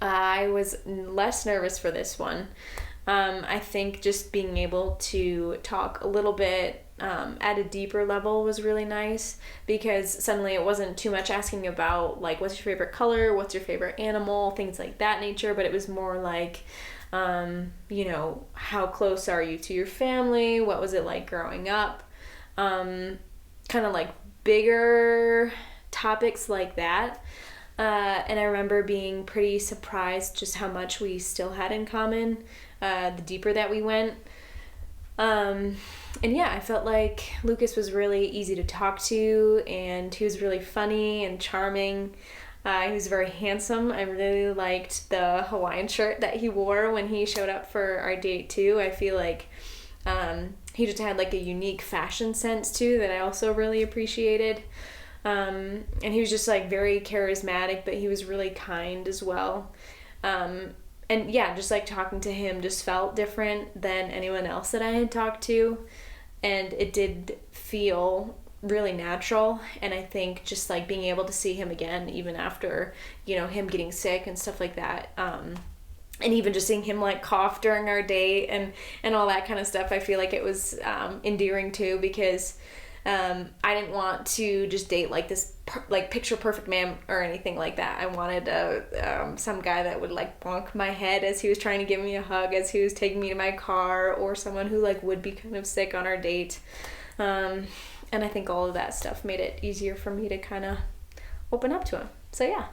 I was less nervous for this one. I think just being able to talk a little bit at a deeper level was really nice because suddenly it wasn't too much asking about like what's your favorite color, what's your favorite animal, things like that nature, but it was more like you know, how close are you to your family, what was it like growing up, kind of like bigger topics like that. And I remember being pretty surprised just how much we still had in common, the deeper that we went. And yeah, I felt like Lucas was really easy to talk to, and he was really funny and charming. He was very handsome. I really liked the Hawaiian shirt that he wore when he showed up for our date too. I feel like he just had like a unique fashion sense too that I also really appreciated. And he was just like very charismatic, but he was really kind as well. And yeah, just like talking to him just felt different than anyone else that I had talked to. And it did feel really natural. And I think just like being able to see him again, even after, you know, him getting sick and stuff like that. And even just seeing him like cough during our date and all that kind of stuff, I feel like it was endearing too, because I didn't want to just date like this like picture perfect man or anything like that. I wanted some guy that would like bonk my head as he was trying to give me a hug as he was taking me to my car, or someone who like would be kind of sick on our date. And I think all of that stuff made it easier for me to kind of open up to him. So yeah,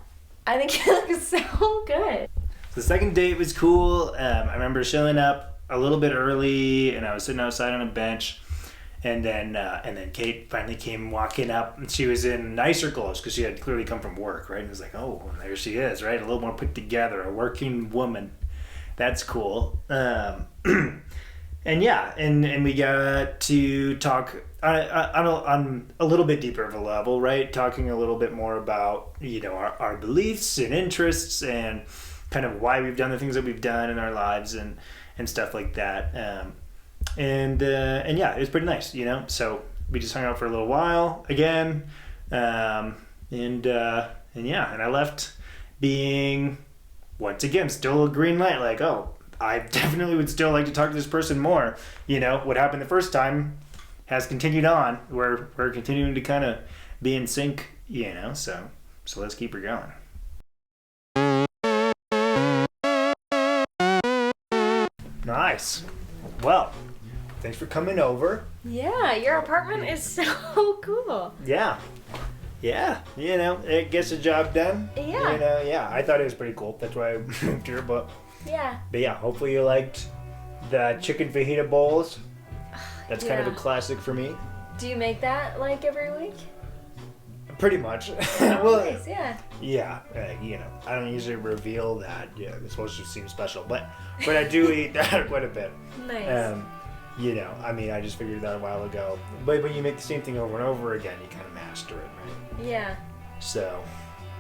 I think it looks so good. The second date was cool. I remember showing up a little bit early, and I was sitting outside on a bench. And then Kate finally came walking up, and she was in nicer clothes because she had clearly come from work, right? And it was like, oh, there she is, right? A little more put together, a working woman. That's cool. And yeah, and we got to talk on a little bit deeper of a level, right? Talking a little bit more about, you know, our beliefs and interests and kind of why we've done the things that we've done in our lives and stuff like that. And yeah, it was pretty nice, you know. So we just hung out for a little while again, and yeah, and I left being once again still a green light, like, oh, I definitely would still like to talk to this person more. You know, what happened the first time has continued on. We're continuing to kind of be in sync, you know, so let's keep her going. Nice. Well, thanks for coming over. Yeah, your apartment is so cool. Yeah. Yeah, you know, it gets the job done. Yeah. You know, yeah, I thought it was pretty cool. That's why I moved here, but Yeah. yeah, hopefully you liked the chicken fajita bowls. That's kind of a Yeah. classic for me. Do you make that like every week? Pretty much. Oh, Well, nice, yeah. yeah, you know, I don't usually reveal that. Yeah, it's supposed to seem special, but I do eat that quite a bit. Nice. You know, I mean, I just figured that a while ago. But when you make the same thing over and over again, you kind of master it, right? Yeah. So.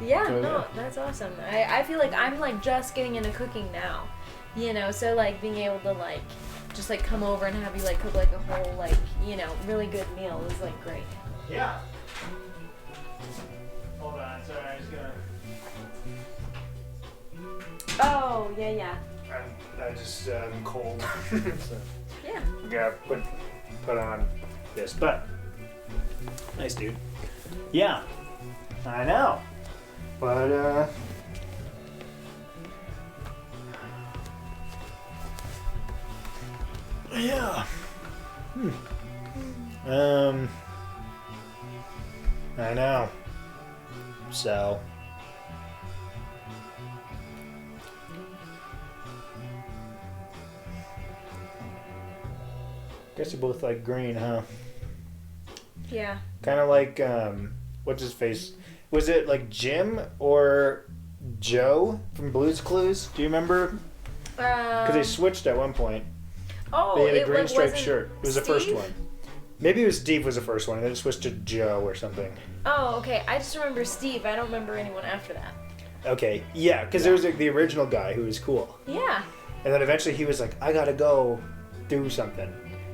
Yeah, So, no, yeah. that's awesome. I feel like I'm like just getting into cooking now. You know, so like being able to like just like come over and have you like cook like a whole like, you know, really good meal is like great. Yeah. Hold on, sorry, I was gonna. Oh, yeah. I just I'm cold. So Yeah. I'm gonna put on this, but nice, dude. Yeah, I know, but yeah. I know. So. Guess you both like green, huh? Yeah. Kind of like, what's his face? Was it like Jim or Joe from Blue's Clues? Do you remember? Because they switched at one point. Oh, They had a it green striped wasn't shirt. It was the first Steve? one. Maybe it was Steve was the first one, and then it switched to Joe or something. Oh, okay. I just remember Steve. I don't remember anyone after that. Okay, yeah, because there was the original guy who was cool. Yeah. And then eventually he was like, I gotta go do something.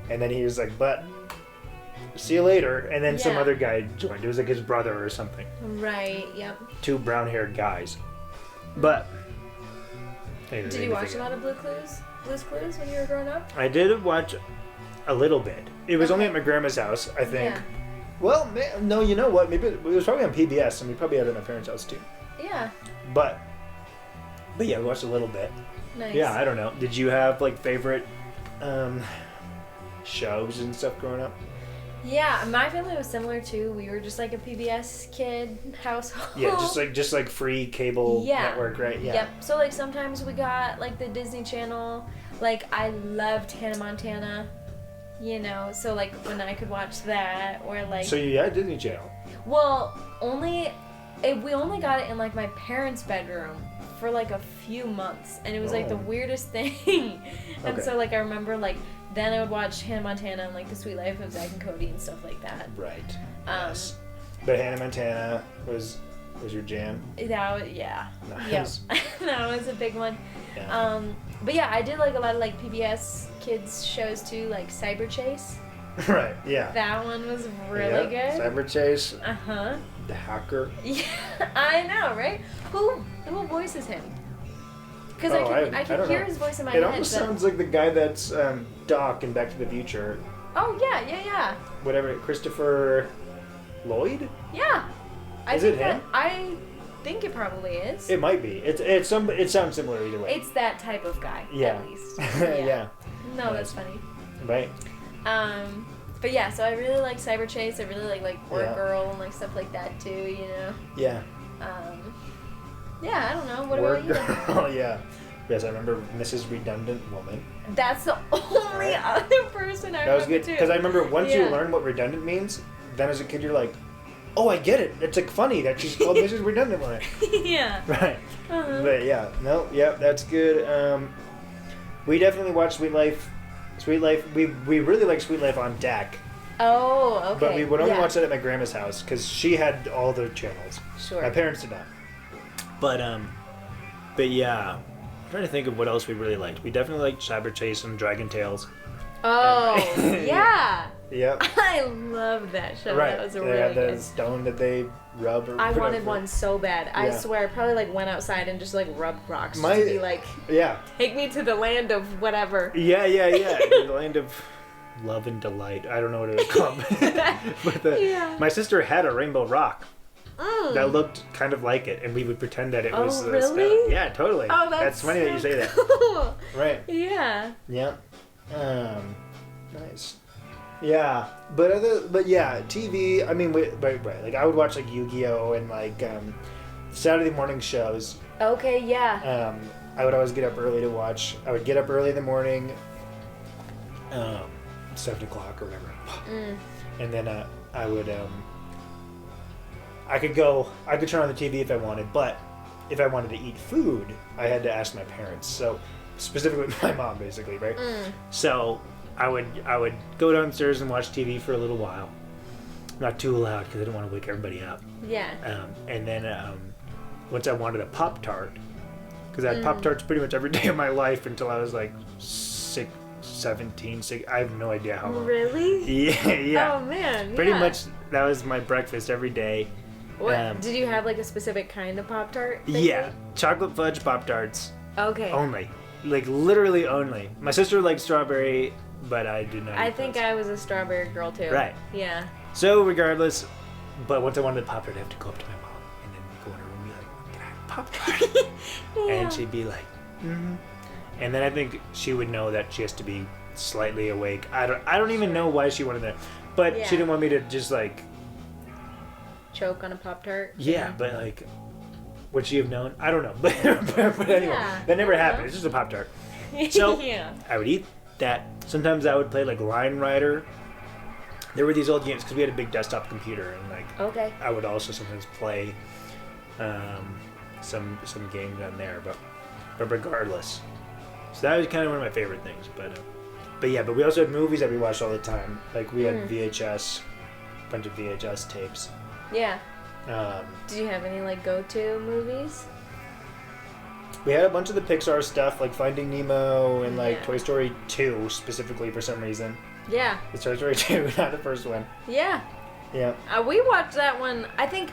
And then he was like, but see you later. And then some Yeah. other guy joined. It was like his brother or something. Right. Yep. Two brown haired guys. But. Did you watch a lot of Blue's Clues when you were growing up? I did watch a little bit. It was only Okay. at my grandma's house, I think. Yeah. Well, no, you know what? Maybe it was probably on PBS, and we probably had it at my parents' house too. Yeah. But yeah, we watched a little bit. Nice. Yeah, I don't know. Did you have like favorite shows and stuff growing up? Yeah, my family was similar too. We were just like a PBS kid household. Yeah, just like free cable Yeah. network, right? Yeah. Yep. So like sometimes we got like the Disney Channel. Like I loved Hannah Montana. You know, so like when I could watch that or like So you had Disney Channel. well, we only got it in like my parents' bedroom for like a few months, and it was like the Oh. weirdest thing. And Okay. so like I remember like then I would watch Hannah Montana and like The Sweet Life of Zack and Cody and stuff like that. Right. Yes. But Hannah Montana was your jam. Yeah. Nice. Yep. That was a big one. Yeah. But yeah, I did like a lot of like PBS kids shows too, like Cyber Chase. Right. Yeah. That one was really Yeah. good. Cyber Chase, Uh-huh. the hacker. Yeah, I know, right? Who voices him? Because Oh, I I can don't hear know. his voice in my It head. almost but- sounds like the guy that's Doc in Back to the Future. Oh yeah. Whatever, Christopher Lloyd? Yeah. Is it him? I think it probably is. It might be. It sounds similar either way. It's that type of guy, Yeah. at least. Yeah. No, that's funny. Right. But yeah, so I really like Cyber Chase. I really like Word Yeah. Girl and like stuff like that too. You know. Yeah. Yeah, I don't know. What Word about you? Girl. Yeah. Yes, I remember Mrs. Redundant Woman. That's the only other person I That was remember good too. because I remember once you Yeah. learn what redundant means, then as a kid you're like, oh, I get it. It's like funny that she's called Mrs. Redundant Woman. Yeah. Right. Uh-huh. But yeah, no, yeah, that's good. We definitely watched Sweet Life. Sweet Life. We really like Sweet Life on deck, Oh, okay. but we would only yeah. watch it at my grandma's house because she had all the channels. Sure. My parents did not. But yeah, I'm trying to think of what else we really liked. We definitely liked Cyber Chase and Dragon Tales. Oh, And- yeah. Yep. I love that show. Right. That was They really had the good. stone that they rub. Or I put wanted over. one so bad. I Yeah. swear, I probably like went outside and just like rubbed rocks My- just to be like, Yeah. take me to the land of whatever. Yeah. The land of love and delight. I don't know what it was called. But Yeah. my sister had a rainbow rock Mm. that looked kind of like it, and we would pretend that it Oh, was really? stone. Yeah, totally. Oh, that's funny that you say that. cool. Right. Yeah. Yeah. Nice. Yeah, but yeah, TV. I mean, right. Like I would watch like Yu-Gi-Oh and like Saturday morning shows. Okay, yeah. I would always get up early to watch. I would get up early in the morning, 7 o'clock or whatever, and then I would I could turn on the TV if I wanted, but if I wanted to eat food, I had to ask my parents. So specifically my mom, basically, right? So I would go downstairs and watch TV for a little while, not too loud because I didn't want to wake everybody up. Yeah. And then once I wanted a Pop-Tart, because I had Pop-Tarts pretty much every day of my life until I was like 17. I have no idea how long. Really? Yeah. Oh man. Pretty yeah. much that was my breakfast every day. What, did you have like a specific kind of Pop-Tart? Yeah, chocolate fudge Pop-Tarts Okay. only. Like literally only. My sister liked strawberry, but I did not. I eat think those. I was a strawberry girl too. Right. Yeah. So regardless, but once I wanted a Pop-Tart, I have to go up to my mom and then go in her room and be like, "Can I have a Pop-Tart?" Yeah. And she'd be like, "Mm-hmm." And then I think she would know that she has to be slightly awake. I don't even know why she wanted that, but Yeah. she didn't want me to just like. Choke on a Pop-Tart. Yeah, but like, would she have known? I don't know, but anyway, Yeah. that never happened. It's just a Pop-Tart. So yeah. I would eat that. Sometimes I would play like Line Rider. There were these old games because we had a big desktop computer, and like Okay. I would also sometimes play some games on there. But regardless, so that was kind of one of my favorite things. But yeah, but we also had movies that we watched all the time. Like we had VHS, a bunch of VHS tapes. Yeah. Um, Did you have any like go-to movies? We had a bunch of the Pixar stuff, like Finding Nemo and like Yeah. Toy Story 2 specifically for some reason. Yeah. It's Toy Story 2, not the first one. Yeah. Yeah. We watched that one. I think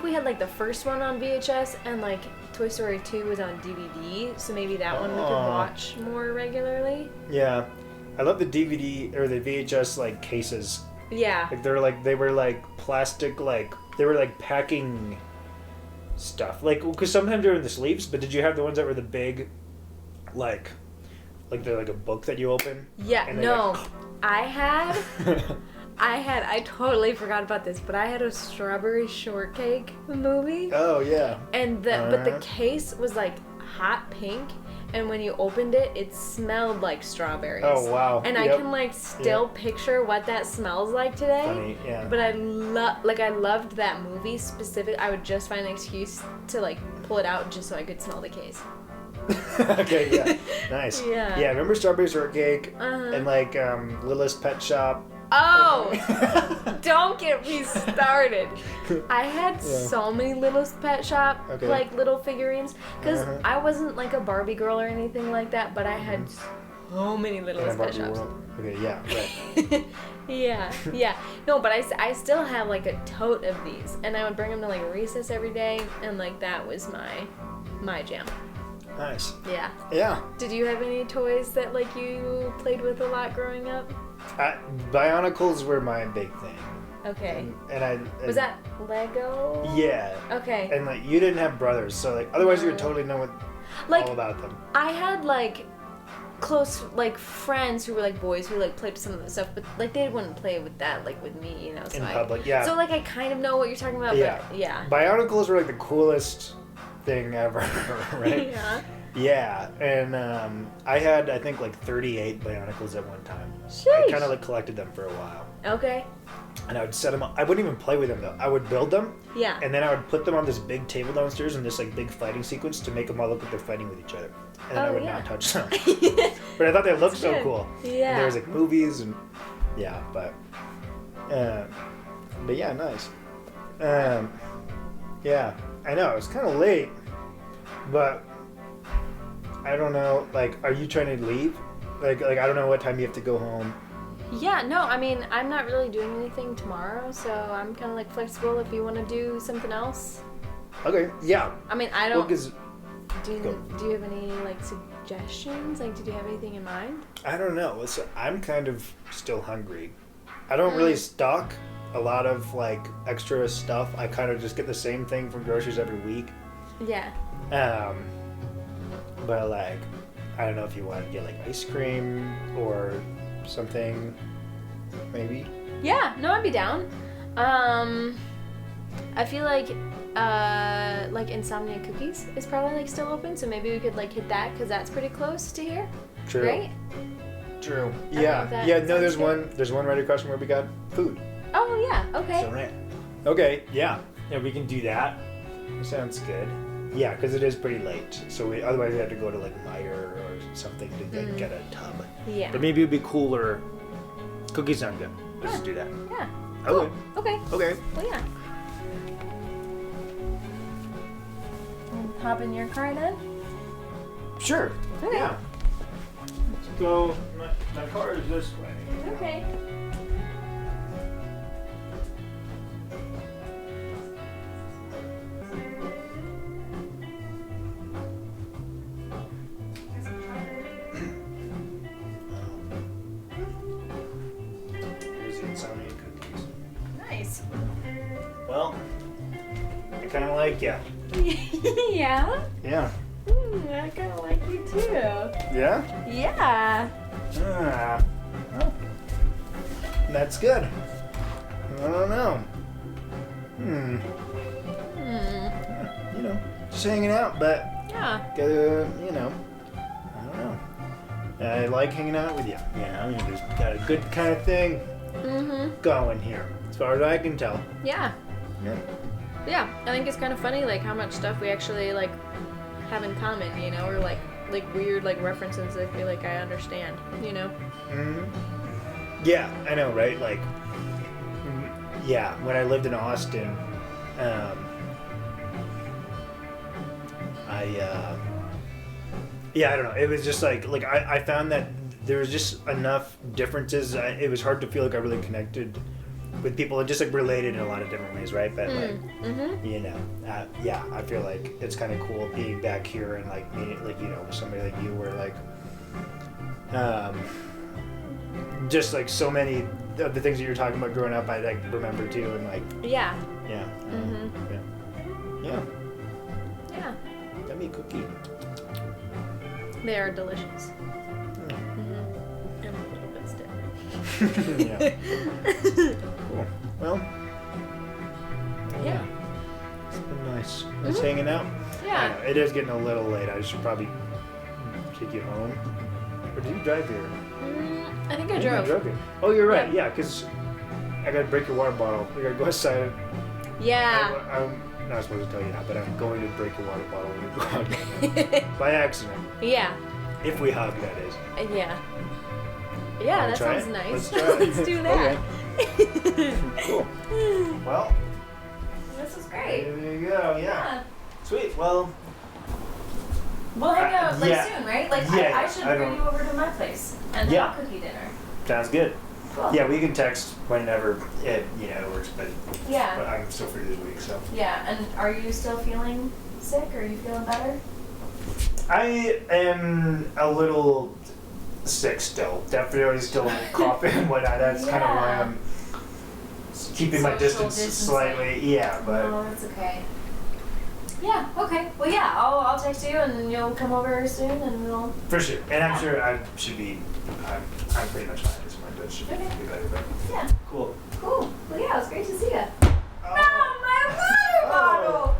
we had like the first one on VHS and like Toy Story 2 was on DVD, so maybe that one we could Aw. watch more regularly. Yeah. I love the DVD or the VHS like cases. Yeah. Like they were like plastic, like they were like packing stuff. Like because sometimes they were in the sleeves, but did you have the ones that were the big, like they're like a book that you open? Yeah. And they, No. like, I totally forgot about this, but I had a Strawberry Shortcake movie. Oh yeah. And but the Uh-huh. case was like hot pink, and when you opened it, it smelled like strawberries. Oh wow. And I Yep. can like still picture what that smells like today. Funny, yeah. But I loved that movie specific. I would just find an excuse to like pull it out just so I could smell the case. Okay, yeah. Nice. Yeah. Yeah, remember Strawberry Shortcake Uh-huh. and like Littlest Pet Shop? Oh, don't get me started. I had Yeah. so many Littlest Pet Shop Okay. like little figurines because Uh-huh. I wasn't like a Barbie girl or anything like that, but I had so many In a Littlest Pet Barbie Shops. world. Okay, yeah, right. yeah. No, but I still have like a tote of these, and I would bring them to like recess every day, and like that was my jam. Nice. Yeah. Yeah. Did you have any toys that like you played with a lot growing up? Bionicles were my big thing. Okay. And Was that Lego? Yeah. Okay. And like you didn't have brothers, so like otherwise you would No. totally know Like all about them. I had like close like friends who were like boys who like played with some of the stuff, but like they wouldn't play with that like with me, you know. So In public, yeah. So like I kind of know what you're talking about, Yeah. but yeah. Bionicles were like the coolest thing ever, right? Yeah. Yeah, and I had I think like 38 Bionicles at one time. I Sheesh. kind of like collected them for a while, Okay. and I would set them up. I wouldn't even play with them though. I would build them, Yeah. and then I would put them on this big table downstairs in this like big fighting sequence to make them all look like they're fighting with each other, and then I Oh, would yeah. not touch them. But I thought they looked so good. cool. Yeah. And there was like movies and yeah, but yeah, nice. Yeah, I know it's kind of late, but I don't know. Like, are you trying to leave? Like I don't know what time you have to go home. Yeah, no, I mean, I'm not really doing anything tomorrow, so I'm kind of like flexible if you want to do something else. Okay, yeah. I mean, I Well, don't. 'cause Do you have any like suggestions? Like, did you have anything in mind? I don't know. Listen, I'm kind of still hungry. I don't really stock a lot of like extra stuff. I kind of just get the same thing from groceries every week. Yeah. But like, I don't know if you want to get like ice cream or something, maybe. Yeah, no, I'd be down. I feel like Insomnia Cookies is probably like still open, so maybe we could like hit that because that's pretty close to here. True. Right? True. I think Yeah. that Yeah. No, sounds there's good. there's one right across from where we got food. Oh yeah. Okay. So right. Okay. Yeah. Yeah. We can do that. Sounds good. Yeah, because it is pretty late. So otherwise we have to go to like Meijer or something to like, get a tub. Yeah. But maybe it'd be cooler. Cookies sound good. Let's just do that. Yeah. Okay. Okay. Okay. Well, yeah. Hop in your car then. Sure. Okay. Yeah. Let's go. My car is this way. Okay. Here's the Insomnia cookies. Nice. Well, I kind of like you. Yeah. Yeah. I kind of like you too. Yeah? Yeah. Well, that's good. I don't know. You know, just hanging out, but Yeah. gotta, you know, I don't know. I like hanging out with you. You know, you just got a good kind of thing going here, as far as I can tell. Yeah. Yeah. Yeah. I think it's kind of funny, like how much stuff we actually like have in common. You know, or like weird like references. I feel like I understand. You know. Yeah, I know, right? Like, yeah, when I lived in Austin, yeah, I don't know. It was just like I found that there was just enough differences. It was hard to feel like I really connected with people and just like related in a lot of different ways, right? But like, you know, yeah, I feel like it's kind of cool being back here and like meeting, like, you know, with somebody like you, where like, just like so many of the things that you're talking about growing up, I like remember too, and like, Yeah. yeah, yeah, Yeah. yummy cookie. They are delicious. And a little bit stiff. Yeah. Cool. Well, Yeah. it's been nice. Nice hanging out. I Yeah. know, it is getting a little late. I should probably take you home. Or did you drive here? I think I You drove. here. Oh, you're right. Yeah, because I gotta break your water bottle. We gotta go outside. Yeah. I'm not supposed to tell you that, but I'm going to break your water bottle when we go hug. By accident. Yeah. If we hug, that is. Yeah. Yeah, Wanna that try sounds it? nice. Let's try it. Let's do that. Cool. Well, This is great. there you go. Yeah. Sweet. Well, We'll hang out like yeah. soon, right? Like Yeah, I should I bring don't- you over to my place and then Yeah. I'll cook you dinner. sounds good. Cool. Yeah, we can text whenever it, you know, works, but Yeah. I'm still free this week, so. Yeah. And are you still feeling sick? Are you feeling better? I am a little sick still. Definitely still coughing and whatnot. That's kind of why Yeah. I'm keeping my Social distance distancing. slightly. Yeah, but Oh, that's okay. Yeah. Okay. Well, yeah. I'll text you and you'll come over soon and we'll. for sure. And I'm sure I should be. I'm pretty much fine at this point, but it should be Okay. better. But Yeah. cool. Cool. Well, yeah. It was great to see you. Oh. No, my water bottle.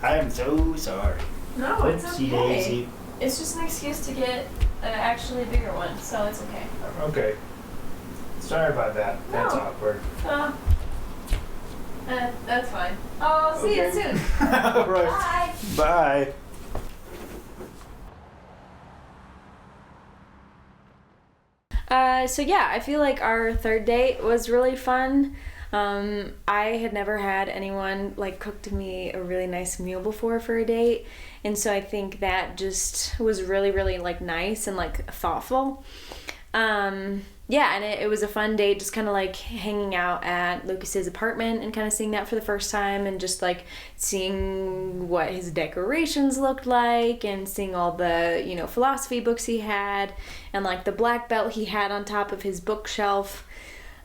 I am so sorry. No, it's Oopsie okay. daisy. It's just an excuse to get an actually bigger one, so it's okay. Okay. Sorry about that. That's No. awkward. That's fine. I'll see you Okay. soon. All right. Bye. Bye. So yeah, I feel like our third date was really fun. I had never had anyone like cook to me a really nice meal before for a date, and so I think that just was really, really like nice and like thoughtful. Yeah, and it was a fun date, just kind of like hanging out at Lucas's apartment and kind of seeing that for the first time, and just like seeing what his decorations looked like, and seeing all the, you know, philosophy books he had, and like the black belt he had on top of his bookshelf.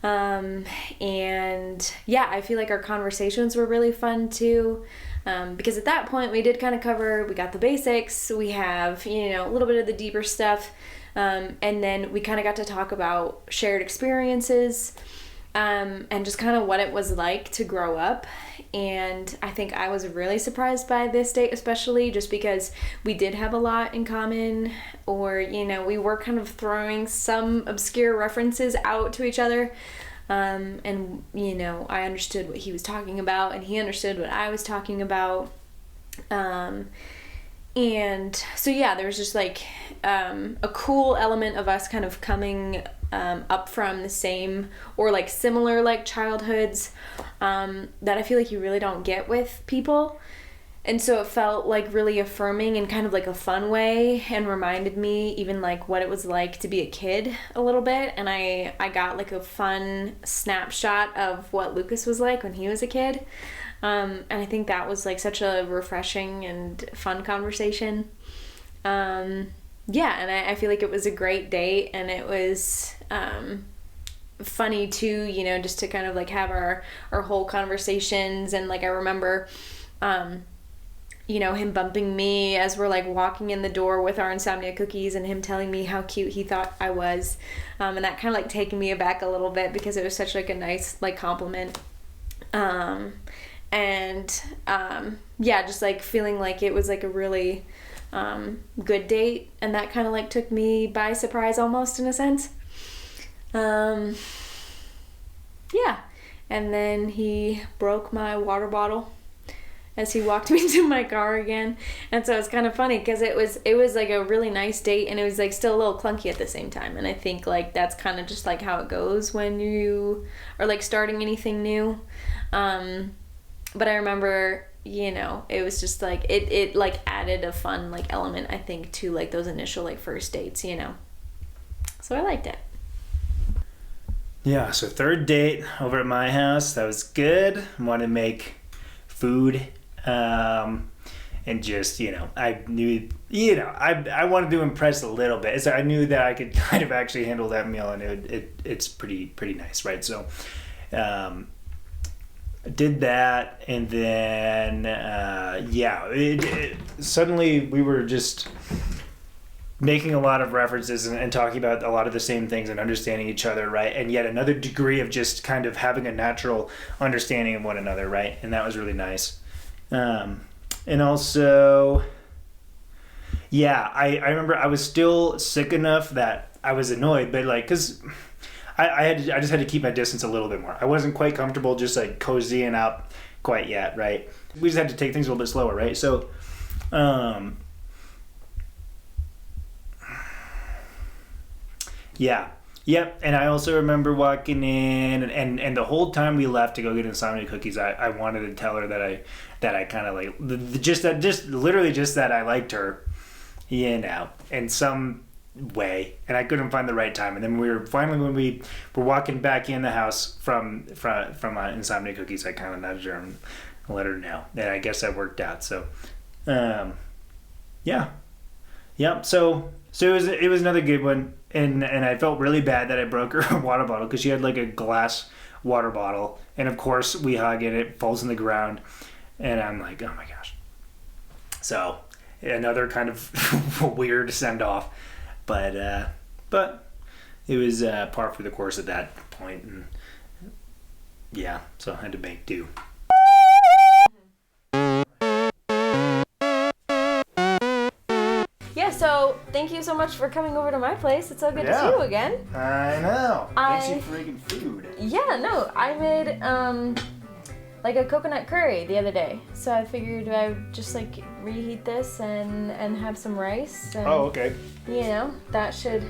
And yeah, I feel like our conversations were really fun too. Because at that point we did kind of cover, we got the basics, we have, you know, a little bit of the deeper stuff. And then we kind of got to talk about shared experiences, and just kind of what it was like to grow up. And I think I was really surprised by this date, especially just because we did have a lot in common, or, you know, we were kind of throwing some obscure references out to each other. And, you know, I understood what he was talking about, and he understood what I was talking about. And so, yeah, there was just like a cool element of us kind of coming up from the same or like similar like childhoods that I feel like you really don't get with people. And so it felt like really affirming in kind of like a fun way, and reminded me even like what it was like to be a kid a little bit. And I got like a fun snapshot of what Lucas was like when he was a kid. And I think that was like such a refreshing and fun conversation. Yeah, and I feel like it was a great date, and it was funny too, you know, just to kind of like have our whole conversations. And like I remember you know, him bumping me as we're like walking in the door with our insomnia cookies, and him telling me how cute he thought I was, and that kind of like taking me aback a little bit because it was such like a nice like compliment. Yeah, just like feeling like it was like a really good date, and that kind of like took me by surprise almost, in a sense. Yeah, and then he broke my water bottle as he walked me to my car again. And so it's kind of funny because it was like a really nice date, and it was like still a little clunky at the same time. And I think like that's kind of just like how it goes when you are like starting anything new. But I remember, you know, it was just like it like added a fun like element, I think, to like those initial like first dates, you know. So I liked it. Yeah, so third date over at my house. That was good. Wanted to make food. And just, you know, I knew, you know, I wanted to impress a little bit. So I knew that I could kind of actually handle that meal, and it's pretty nice, right? So, did that, and then, suddenly we were just making a lot of references and talking about a lot of the same things and understanding each other, right? And yet another degree of just kind of having a natural understanding of one another, right? And that was really nice. And also, yeah, I remember I was still sick enough that I was annoyed, but like, cause I just had to keep my distance a little bit more. I wasn't quite comfortable just like cozying up quite yet, right? We just had to take things a little bit slower, right? So, yeah. Yep, and I also remember walking in, and the whole time we left to go get insomnia cookies, I wanted to tell her that I kind of like literally that I liked her, you know, in some way, and I couldn't find the right time. And then when we were walking back in the house from insomnia cookies, I kind of nudged her and let her know, and I guess that worked out. So, yeah. So it was another good one. And I felt really bad that I broke her water bottle, because she had like a glass water bottle, and of course we hug and it falls on the ground, and I'm like, oh my gosh. So another kind of weird send off, but it was par for the course at that point, and yeah, so I had to make do. So thank you so much for coming over to my place. It's so good to see you again. I know. Thanks you for making food. Yeah, no, I made like a coconut curry the other day. So I figured I would just like reheat this and have some rice. And, oh, okay. You know, that should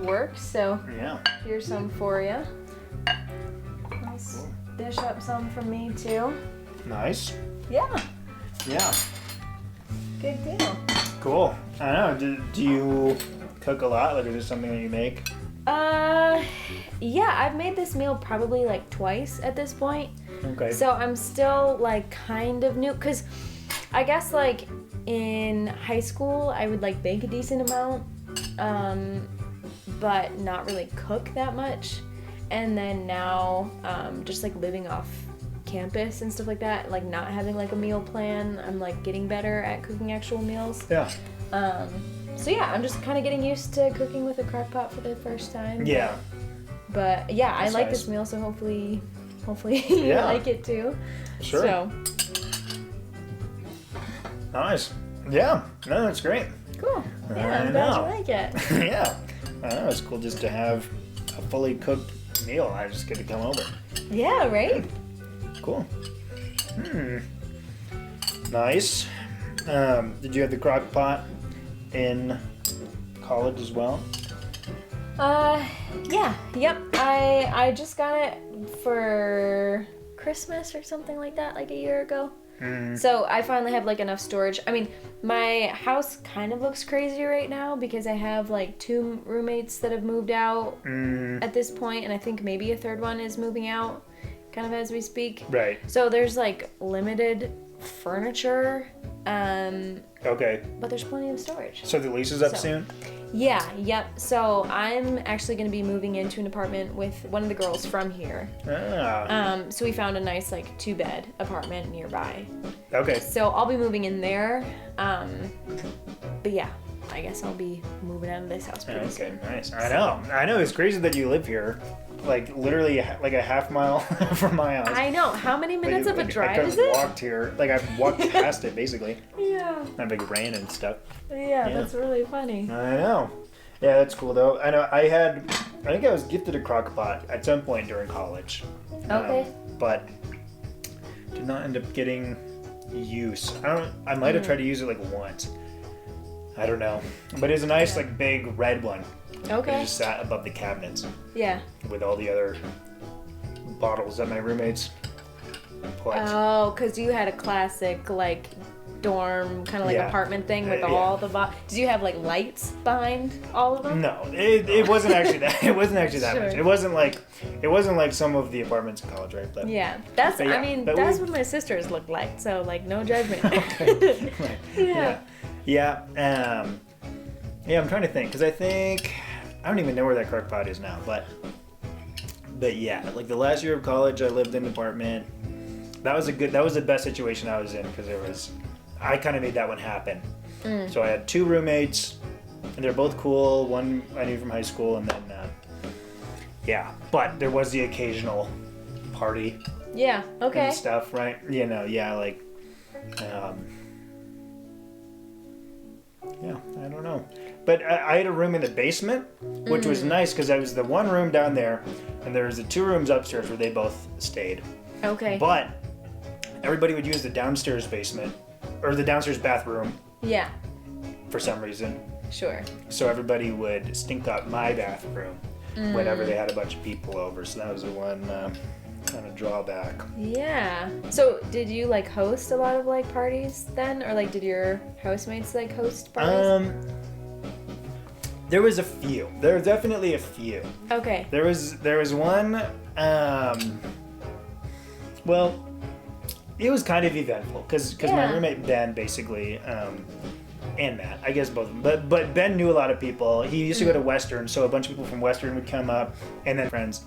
work. So yeah, here's some for you. Let's dish up some for me too. Nice. Yeah. Yeah. Good deal. Cool. I don't know. Do you cook a lot? Like, is it something that you make? Yeah, I've made this meal probably like twice at this point. Okay. So I'm still like kind of new, cause I guess like in high school I would like bake a decent amount, but not really cook that much. And then now, just like living off campus and stuff like that, like not having like a meal plan, I'm like getting better at cooking actual meals. Yeah. So yeah, I'm just kind of getting used to cooking with a crock pot for the first time. Yeah. But yeah, That's I like nice. this meal, so hopefully you Yeah. like it too. Sure. So Nice. Yeah. No, that's great. cool. I Yeah, I'm glad know. you like it. Yeah. I know, it's cool just to have a fully cooked meal. I just get to come over. Yeah, right? Cool. Nice. Did you have the crock pot in college as well? Yeah, yep. I just got it for Christmas or something like that, like a year ago. So I finally have like enough storage. I mean, my house kind of looks crazy right now because I have like 2 roommates that have moved out at this point, and I think maybe a third one is moving out kind of as we speak. Right. So there's like limited furniture, Okay. but there's plenty of storage. So the lease is up So- soon? Yeah, yep. So I'm actually going to be moving into an apartment with one of the girls from here. Ah. So we found a nice like 2-bed apartment nearby. Okay. So I'll be moving in there. But yeah, I guess I'll be moving out of this house pretty Okay, soon. nice. I know. It's crazy that you live here. Like, literally, like a half mile from my house. I know. How many minutes of a I drive could've is it? walked here. Like, I've walked past it, basically. Yeah. Not big rain and stuff. Yeah, that's really funny. I know. Yeah, that's cool, though. I know I think I was gifted a crock pot at some point during college. Okay. But did not end up getting use. I might have tried to use it like once. I don't know. But it's a nice, like, big red one. It Okay. just sat above the cabinets Yeah. with all the other bottles that my roommates put. Oh, because you had a classic like dorm kind of like Yeah. apartment thing with Yeah. all the did you have like lights behind all of them? No, it wasn't actually that. It wasn't actually that Sure. much. It wasn't like some of the apartments in college, right? But Yeah, that's. But yeah, I mean, but that's we- what my sisters look like. So like, no judgment. Okay. Right. Yeah. Yeah. Yeah. I'm trying to think because I don't even know where that crock pot is now, but yeah, like the last year of college, I lived in an apartment. That was the best situation I was in because I kind of made that one happen. So I had 2 roommates, and they're both cool. One I knew from high school, and then yeah, but there was the occasional party Yeah. Okay. and stuff, right? You know, yeah, like yeah, I don't know. But I had a room in the basement, which was nice because I was the one room down there, and there was the 2 rooms upstairs where they both stayed. Okay. But everybody would use the downstairs basement or the downstairs bathroom Yeah. for some reason. Sure. So everybody would stink up my bathroom whenever they had a bunch of people over. So that was the one kind of drawback. Yeah. So did you like host a lot of like parties then, or like did your housemates like host parties? There was a few. There were definitely a few. Okay. There was one. Well, it was kind of eventful because my Yeah. roommate Ben basically, and Matt, I guess both of them. But Ben knew a lot of people. He used to go to Western, so a bunch of people from Western would come up, and then friends.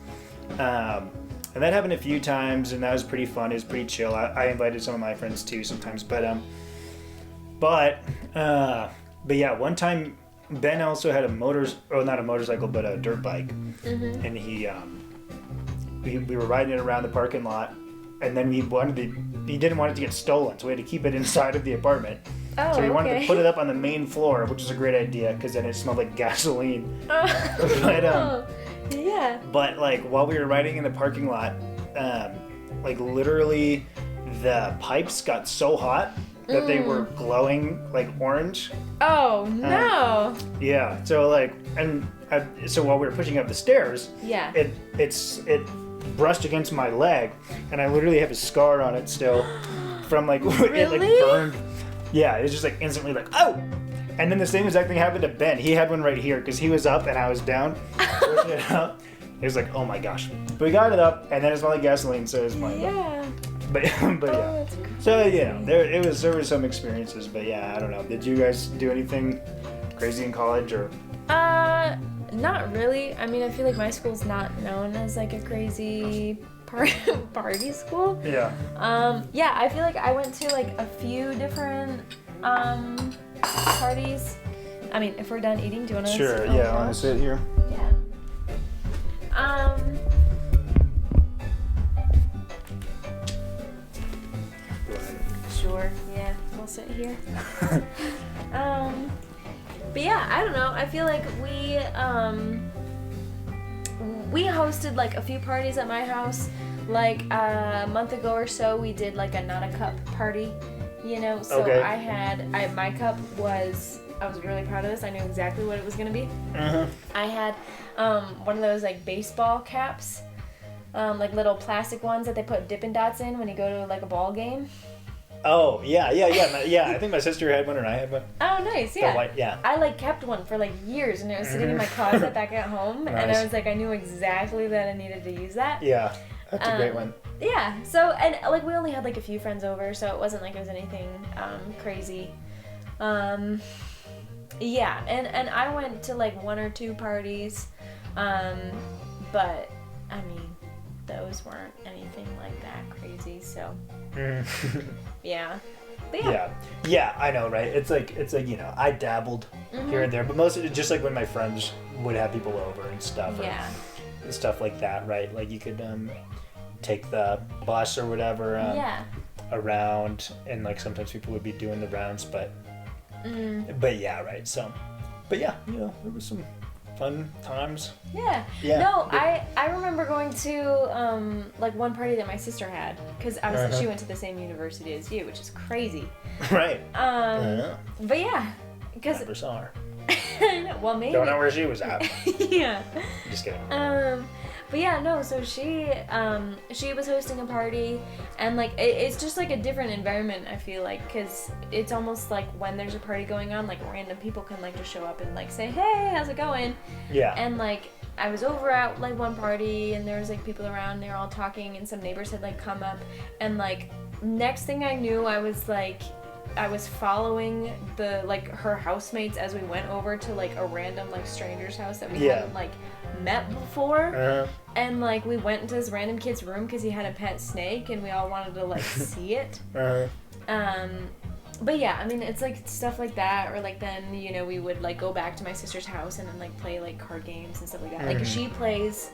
And that happened a few times, and that was pretty fun. It was pretty chill. I invited some of my friends too sometimes, but yeah, one time Ben also had not a motorcycle, but a dirt bike, and we were riding it around the parking lot, and then he didn't want it to get stolen, so we had to keep it inside of the apartment. Oh, So we wanted okay. to put it up on the main floor, which is a great idea because then it smelled like gasoline. Oh, yeah. But like while we were riding in the parking lot, like literally the pipes got so hot that they were glowing like orange. Oh no. Yeah. So like, so while we were pushing up the stairs, Yeah. it brushed against my leg, and I literally have a scar on it still from like it like Really? burned. Yeah, it was just like instantly like oh, And then the same exact thing happened to Ben. He had one right here because he was up and I was down. Working it up. He was like, oh my gosh. But we got it up, and then it smelled like gasoline, so it was fine. Yeah. But yeah. That's So yeah, there were some experiences, but yeah, I don't know. Did you guys do anything crazy in college or? Not really. I mean, I feel like my school's not known as like a crazy party school. Yeah. Yeah, I feel like I went to like a few different parties. I mean, if we're done eating, do you want to? Sure. Yeah. I want to sit here. Yeah. Sure. Yeah, we'll sit here. But yeah, I don't know. I feel like we hosted like a few parties at my house. Like a month ago or so, we did like a not a cup party. You know, so Okay. my cup was. I was really proud of this. I knew exactly what it was gonna be. Uh-huh. I had one of those like baseball caps, like little plastic ones that they put Dippin' Dots in when you go to like a ball game. Oh yeah. I think my sister had one and I had one. Oh, nice, yeah. The white, yeah. I like kept one for like years, and it was sitting in my closet back at home, and Nice. I was like, I knew exactly that I needed to use that. Yeah, that's a great one. Yeah. So and like we only had like a few friends over, so it wasn't like it was anything crazy. Yeah, and I went to like one or two parties, but I mean, those weren't anything like that crazy. So yeah, but yeah. Yeah, I know, right? It's like you know, I dabbled here and there, but most of it just like when my friends would have people over and stuff, Yeah. and stuff like that, right? Like you could take the bus or whatever Yeah. around, and like sometimes people would be doing the rounds, but yeah, right. So, but yeah, you know, there was some fun times. Yeah. Yeah. No, I remember going to like one party that my sister had because obviously she went to the same university as you, which is crazy. Right. But yeah, because Never saw her. well maybe. Don't know where she was at. Yeah. Just kidding. But yeah, no. So she was hosting a party, and like it's just like a different environment. I feel like because it's almost like when there's a party going on, like random people can like just show up and like say, hey, how's it going? Yeah. And like I was over at like one party, and there was like people around, and they were all talking, and some neighbors had like come up, and like next thing I knew, I was following the like her housemates as we went over to like a random like stranger's house that we hadn't like met before, and like we went into this random kid's room because he had a pet snake, and we all wanted to like see it. But yeah, I mean it's like stuff like that, or like then you know we would like go back to my sister's house and then like play like card games and stuff like that. Like she plays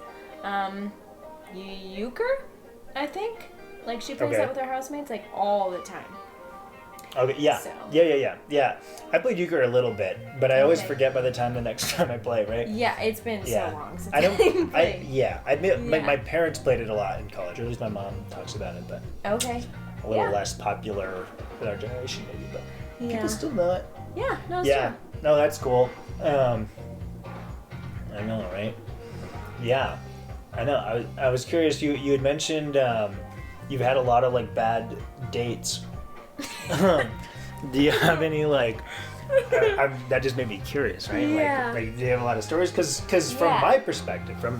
euchre, I think. Like she plays that with her housemates like all the time. Okay, yeah. So. Yeah. I played euchre a little bit, but I always forget by the time the next time I play, right? Yeah, it's been so long since I don't. played. I admit my parents played it a lot in college, or at least my mom talks about it, but Okay. a little less popular with our generation, maybe, but people still know it. Yeah, no, it's Yeah, true. no, that's cool. I know, right? Yeah, I know. I was curious. You had mentioned you've had a lot of like bad dates. Do you have any like? That just made me curious, right? Yeah. Like, do you have a lot of stories? Because from my perspective, from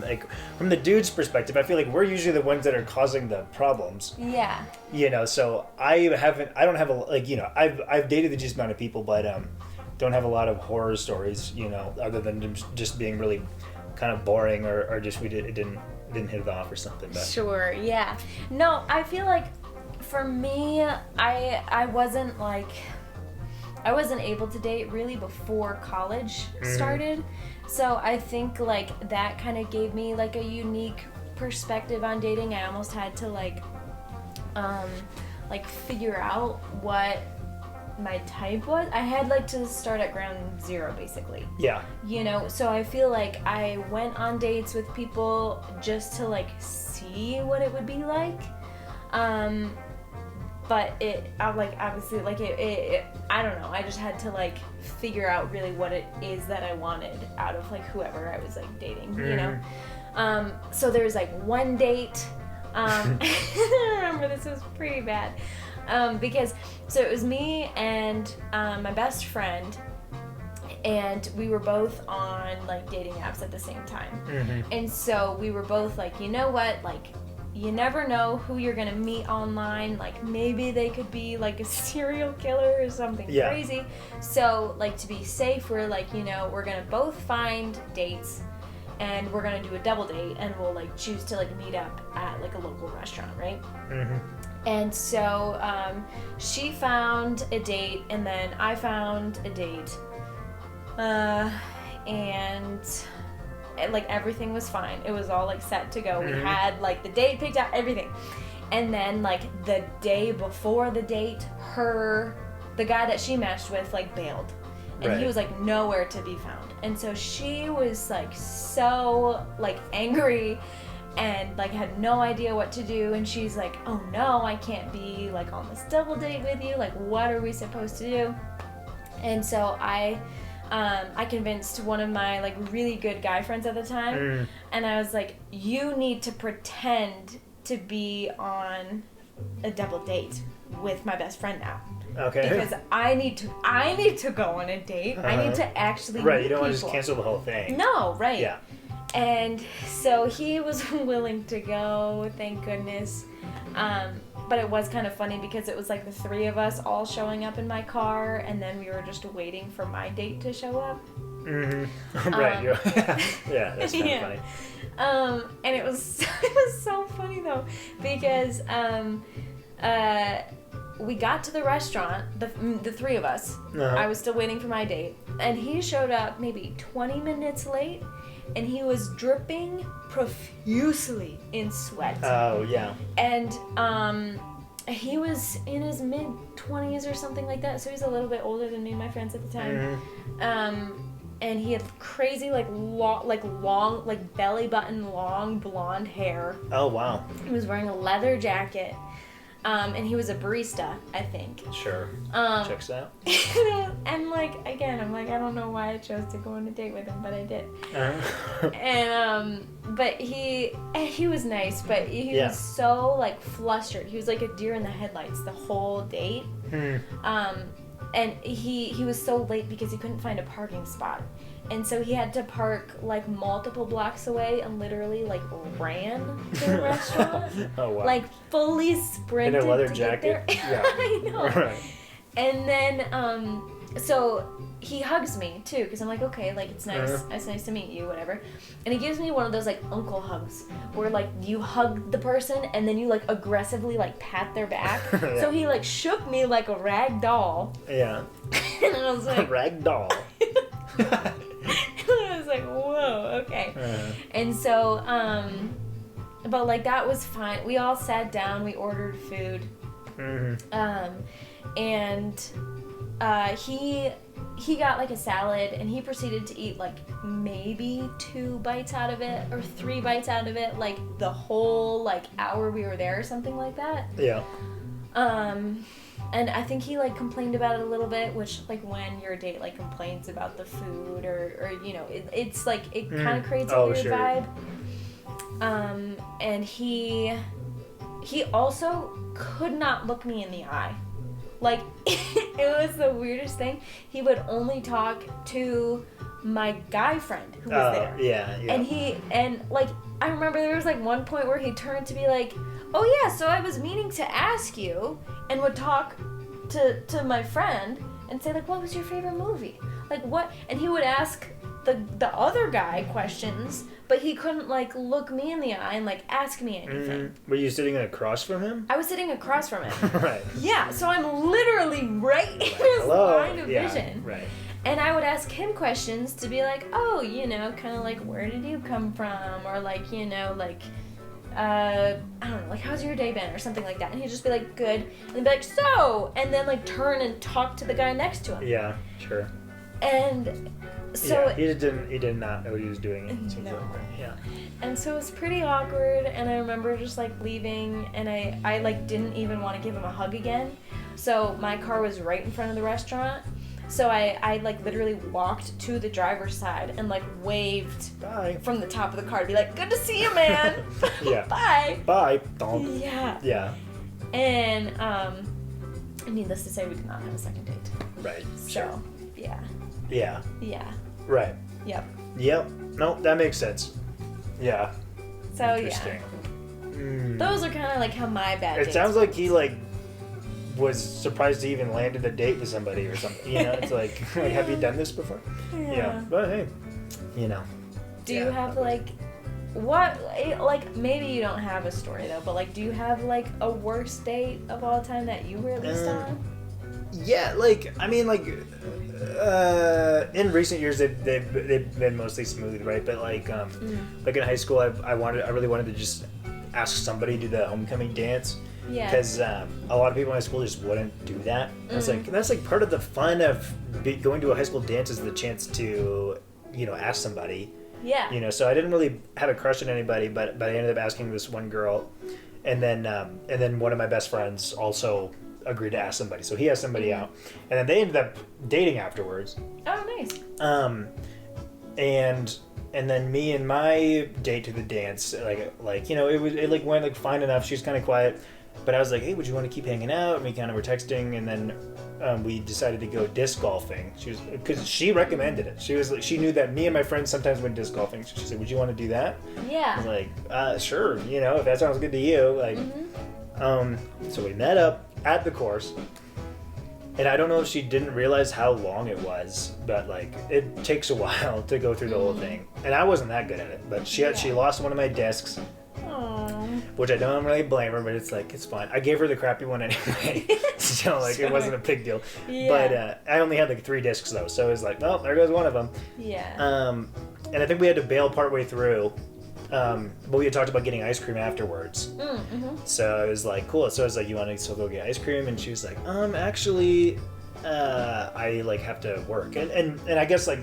the dude's perspective, I feel like we're usually the ones that are causing the problems. Yeah. You know, so I don't have a like, you know, I've dated the just amount of people, but don't have a lot of horror stories, you know, other than just being really kind of boring or just it didn't hit it off or something. But. Sure. Yeah. No, I feel like for me, I wasn't able to date really before college started. So I think like that kind of gave me like a unique perspective on dating. I almost had to like figure out what my type was. I had like to start at ground zero basically. Yeah. You know, so I feel like I went on dates with people just to like see what it would be like. But obviously I don't know. I just had to like figure out really what it is that I wanted out of like whoever I was like dating, you know? So there was like one date. I remember this was pretty bad. Because so it was me and my best friend, and we were both on like dating apps at the same time. Mm-hmm. And so we were both like, you know what, like, you never know who you're gonna meet online. Like, maybe they could be like a serial killer or something Yeah. crazy. So, like, to be safe, we're like, you know, we're gonna both find dates, and we're gonna do a double date, and we'll like choose to like meet up at like a local restaurant, right? Mm-hmm. And so she found a date, and then I found a date, and like everything was fine. It was all like set to go. We had like the date picked out, everything. And then like the day before the date, the guy that she matched with like bailed. And Right. he was like nowhere to be found. And so she was like so like angry and like had no idea what to do. And she's like, oh no, I can't be like on this double date with you. Like, what are we supposed to do? And so I convinced one of my like really good guy friends at the time, and I was like, you need to pretend to be on a double date with my best friend now. Okay. Because I need to go on a date. I need to actually Right, meet you don't want to people. just cancel the whole thing. No, right. Yeah. And so he was willing to go, thank goodness. But it was kind of funny because it was like the three of us all showing up in my car, and then we were just waiting for my date to show up. Mm-hmm. Right. Yeah, that's kind of funny. And it was so funny though, because we got to the restaurant, the three of us. Uh-huh. I was still waiting for my date, and he showed up maybe 20 minutes late, and he was dripping profusely in sweat. Oh, yeah. And he was in his mid-20s or something like that, so he's a little bit older than me and my friends at the time. Mm-hmm. And he had crazy long belly button long blonde hair. Oh, wow. He was wearing a leather jacket, and he was a barista, I think. Sure. Checks out. And like, again, I'm like, I don't know why I chose to go on a date with him, but I did. Uh-huh. And but he was nice, but he Yeah. was so like flustered. He was like a deer in the headlights the whole date. And he was so late because he couldn't find a parking spot. And so he had to park like multiple blocks away and literally like ran to the restaurant. Oh, wow. Like fully sprinted In a leather to get jacket? there. Yeah. I know. Right. And then so he hugs me too, because I'm like, okay, like it's nice, Uh-huh. it's nice to meet you, whatever. And he gives me one of those like uncle hugs, where like you hug the person and then you like aggressively like pat their back. Yeah. So he like shook me like a rag doll, Yeah. and I was like, Rag doll. and I was like, whoa, okay. Uh-huh. And And so, but like that was fine. We all sat down, we ordered food. Mm-hmm. And he got like a salad, and he proceeded to eat like maybe 2 bites out of it or 3 bites out of it, like the whole like hour we were there or something like that. Yeah. And I think he like complained about it a little bit, which like when your date like complains about the food or you know, it's like it kind of creates a weird sure. vibe. And he also could not look me in the eye. Like, it was the weirdest thing. He would only talk to my guy friend who was there. Yeah. And like, I remember there was like one point where he turned to be like, oh yeah, so I was meaning to ask you, and would talk to my friend and say like, what was your favorite movie? Like what? And he would ask the other guy questions, but he couldn't like look me in the eye and like ask me anything. Were you sitting across from him? I was sitting across from him. Right. Yeah, so I'm literally right in his line of Yeah, vision. right. And I would ask him questions to be like, oh, you know, kind of like, where did you come from? Or like, you know, like, I don't know, like, how's your day been? Or something like that. And he'd just be like, good. And then be like, so! And then like turn and talk to the guy next to him. Yeah, sure. And so... yeah, he did not know what he was doing. It seems No. like that. Yeah. And so it was pretty awkward, and I remember just like leaving, and I like didn't even want to give him a hug again. So my car was right in front of the restaurant. So I like literally walked to the driver's side and like waved Bye. from the top of the car to be like, good to see you, man. Yeah. Bye. Bye. Don't. Yeah. Yeah. And needless to say, we did not have a second date. Right. So Sure. yeah. Yeah. Yeah. Right. Yep. Yep. No, that makes sense. Yeah. So Interesting. yeah. Those are kind of like how my bad It dates sounds like went. he like was surprised he even landed a date with somebody or something. You know, it's like, have you done this before? Yeah. But hey, you know. Do you have like what like maybe you don't have a story though, but like do you have like a worst date of all time that you were at least on? Yeah, like I mean, like in recent years they've been mostly smooth, right? But like like in high school, I really wanted to just ask somebody to do the homecoming dance. Yeah. Because a lot of people in high school just wouldn't do that. I was like, that's like part of the fun of going to a high school dance is the chance to, you know, ask somebody. Yeah. You know, so I didn't really have a crush on anybody, but I ended up asking this one girl, and then one of my best friends also agreed to ask somebody. So he asked somebody out, and then they ended up dating afterwards. Oh, nice. And then me and my date to the dance, like you know, it like went like fine enough. She was kind of quiet, but I was like, hey, would you want to keep hanging out? And we kind of were texting, and then we decided to go disc golfing. Because she recommended it. She knew that me and my friends sometimes went disc golfing. So she said, would you want to do that? Yeah. I was like, sure. You know, if that sounds good to you. Like, so we met up at the course. And I don't know if she didn't realize how long it was, but like it takes a while to go through the whole thing. And I wasn't that good at it, but she lost one of my discs, which I don't really blame her, but it's like it's fine. I gave her the crappy one anyway, so like it wasn't a big deal. Yeah. But I only had like 3 discs though, so it was like, oh, there goes one of them. Yeah. And I think we had to bail partway through. But we had talked about getting ice cream afterwards. So it was like, cool. So I was like, you want to still go get ice cream? And she was like, actually, I like have to work. And I guess like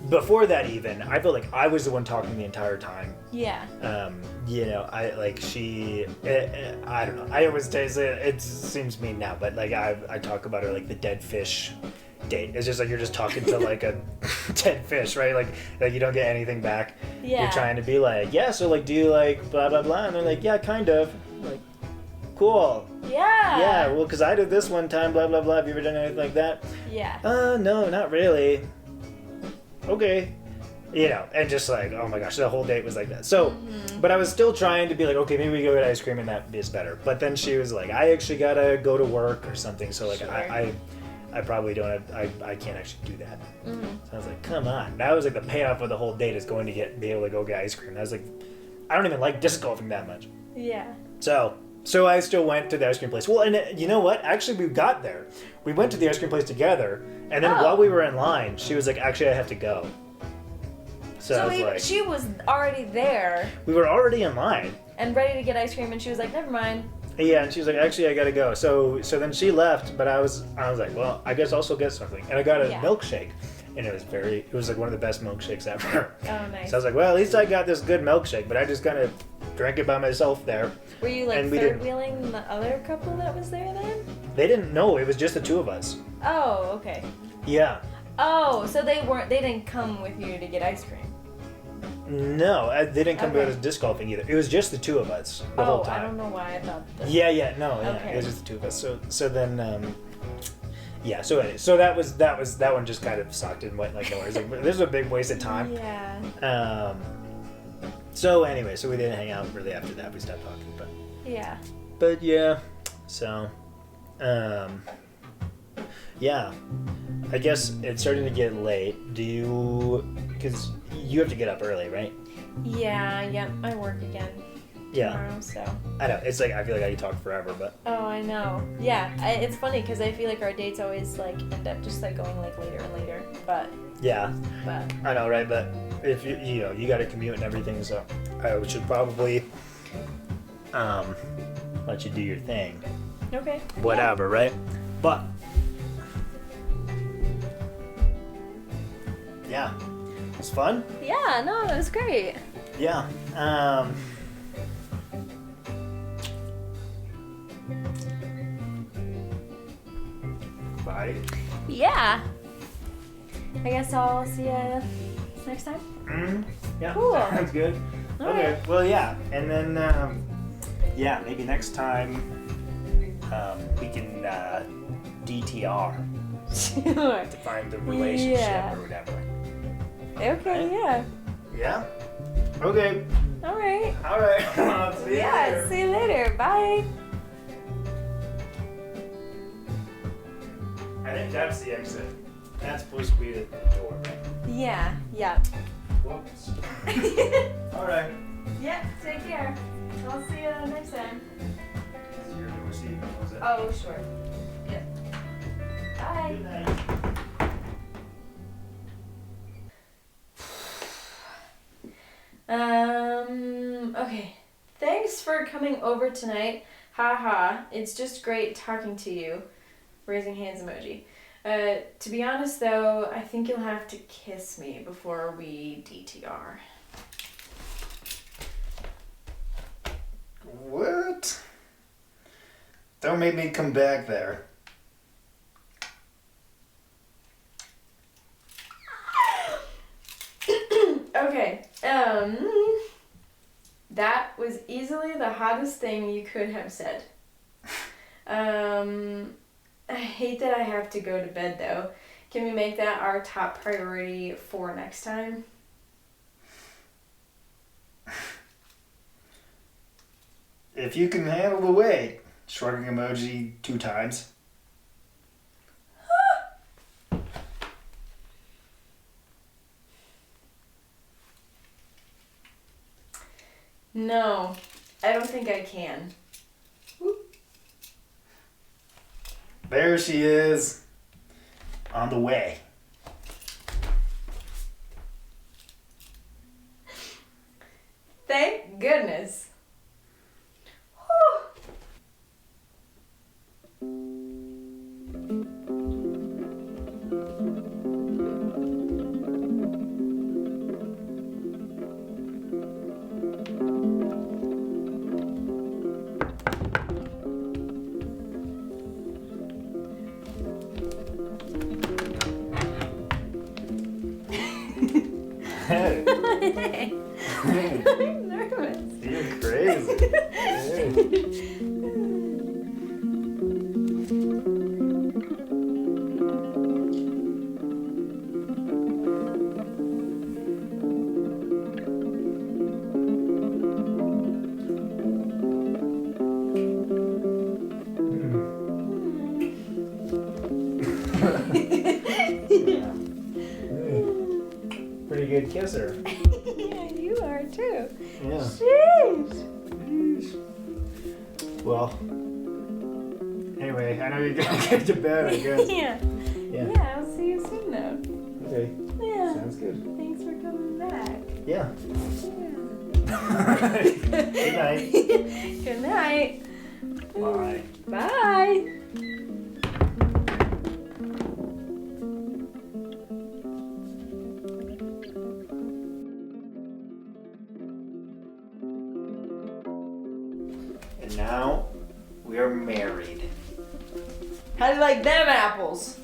before that even, I felt like I was the one talking the entire time. Yeah. You know, I don't know. I always say it seems mean now, but like I talk about her like the dead fish date. It's just like you're just talking to like a dead fish, right? Like you don't get anything back. Yeah. You're trying to be like, yeah, so like do you like blah blah blah? And they're like, yeah, kind of. I'm like, cool. Yeah. Yeah, well, because I did this one time, blah blah blah. Have you ever done anything like that? Yeah. No, not really. Okay. You know, and just like, oh my gosh, the whole date was like that. So, but I was still trying to be like, okay, maybe we go get ice cream and that is better. But then she was like, I actually gotta go to work or something. So like, Sure. I probably don't have, I can't actually do that. So I was like, come on. That was like the payoff of the whole date is going to be able to go get ice cream. I was like, I don't even like disc golfing that much. Yeah. So I still went to the ice cream place. Well, and you know what? Actually, we got there. We went to the ice cream place together. And then while we were in line, she was like, actually, I have to go. So I was like, she was already there. We were already in line. And ready to get ice cream, and she was like, never mind. Yeah, and she was like, actually, I gotta go. So then she left, but I was like, well, I guess I'll still get something. And I got a milkshake, and it was like one of the best milkshakes ever. Oh, nice. So I was like, well, at least I got this good milkshake, but I just kind of drank it by myself there. Were you like third wheeling the other couple that was there then? They didn't know. It was just the 2 of us. Oh, okay. Yeah. Oh, so they didn't come with you to get ice cream. No, they didn't come to us disc golfing either. It was just the 2 of us the whole time. I don't know why I thought that. Yeah, no, Okay. it was just the 2 of us. So then, yeah. So anyway, so that one just kind of sucked and went like nowhere. It's like this is a big waste of time. Yeah. So anyway, so we didn't hang out really after that. We stopped talking, but. Yeah. But yeah, so, yeah. I guess it's starting to get late. Because you have to get up early, right? Yeah, yep. I work again tomorrow, so. I know. It's like, I feel like I could talk forever, but. Oh, I know. Yeah, it's funny because I feel like our dates always like end up just like going like later and later, but. Yeah. But. I know, right? But if you know, you got to commute and everything, so I should probably let you do your thing. Okay. Whatever, right? But. Yeah. It's fun? Yeah, no, it was great. Yeah. Bye. Yeah. I guess I'll see you next time. Yeah. Cool. Sounds good. All Okay. right. Well, yeah. And then, yeah, maybe next time we can DTR. Sure. Define the relationship Yeah. or whatever. Okay, Right? yeah. Yeah? Okay. All right. Alright. I'll see you Yeah, later. see you later. Bye. I think that's the exit. That's supposed to be the door, right? Yeah, yeah. Whoops. Alright. Yeah, take care. I'll see you next time. You're gonna receive it, was it? Oh, sure. Yeah. Bye. Good night. Okay. Thanks for coming over tonight. Haha. It's just great talking to you. Raising hands emoji. To be honest though, I think you'll have to kiss me before we DTR. What? Don't make me come back there. Okay. That was easily the hottest thing you could have said. I hate that I have to go to bed though. Can we make that our top priority for next time? If you can handle the weight, shrugging emoji 2 times. No, I don't think I can. There she is. On the way. Thank goodness. Hey, I'm nervous. you're crazy. Hey. Yeah. Pretty good kisser. Yeah, you are too. Yeah. Sheesh. Well, anyway, I know you're gonna get to bed, I guess. Yeah. Yeah. Yeah, I'll see you soon though. Okay. Yeah. Sounds good. Thanks for coming back. Yeah. Yeah. Good night. Good night. Bye. Bye. And now we are married. How do you like them apples?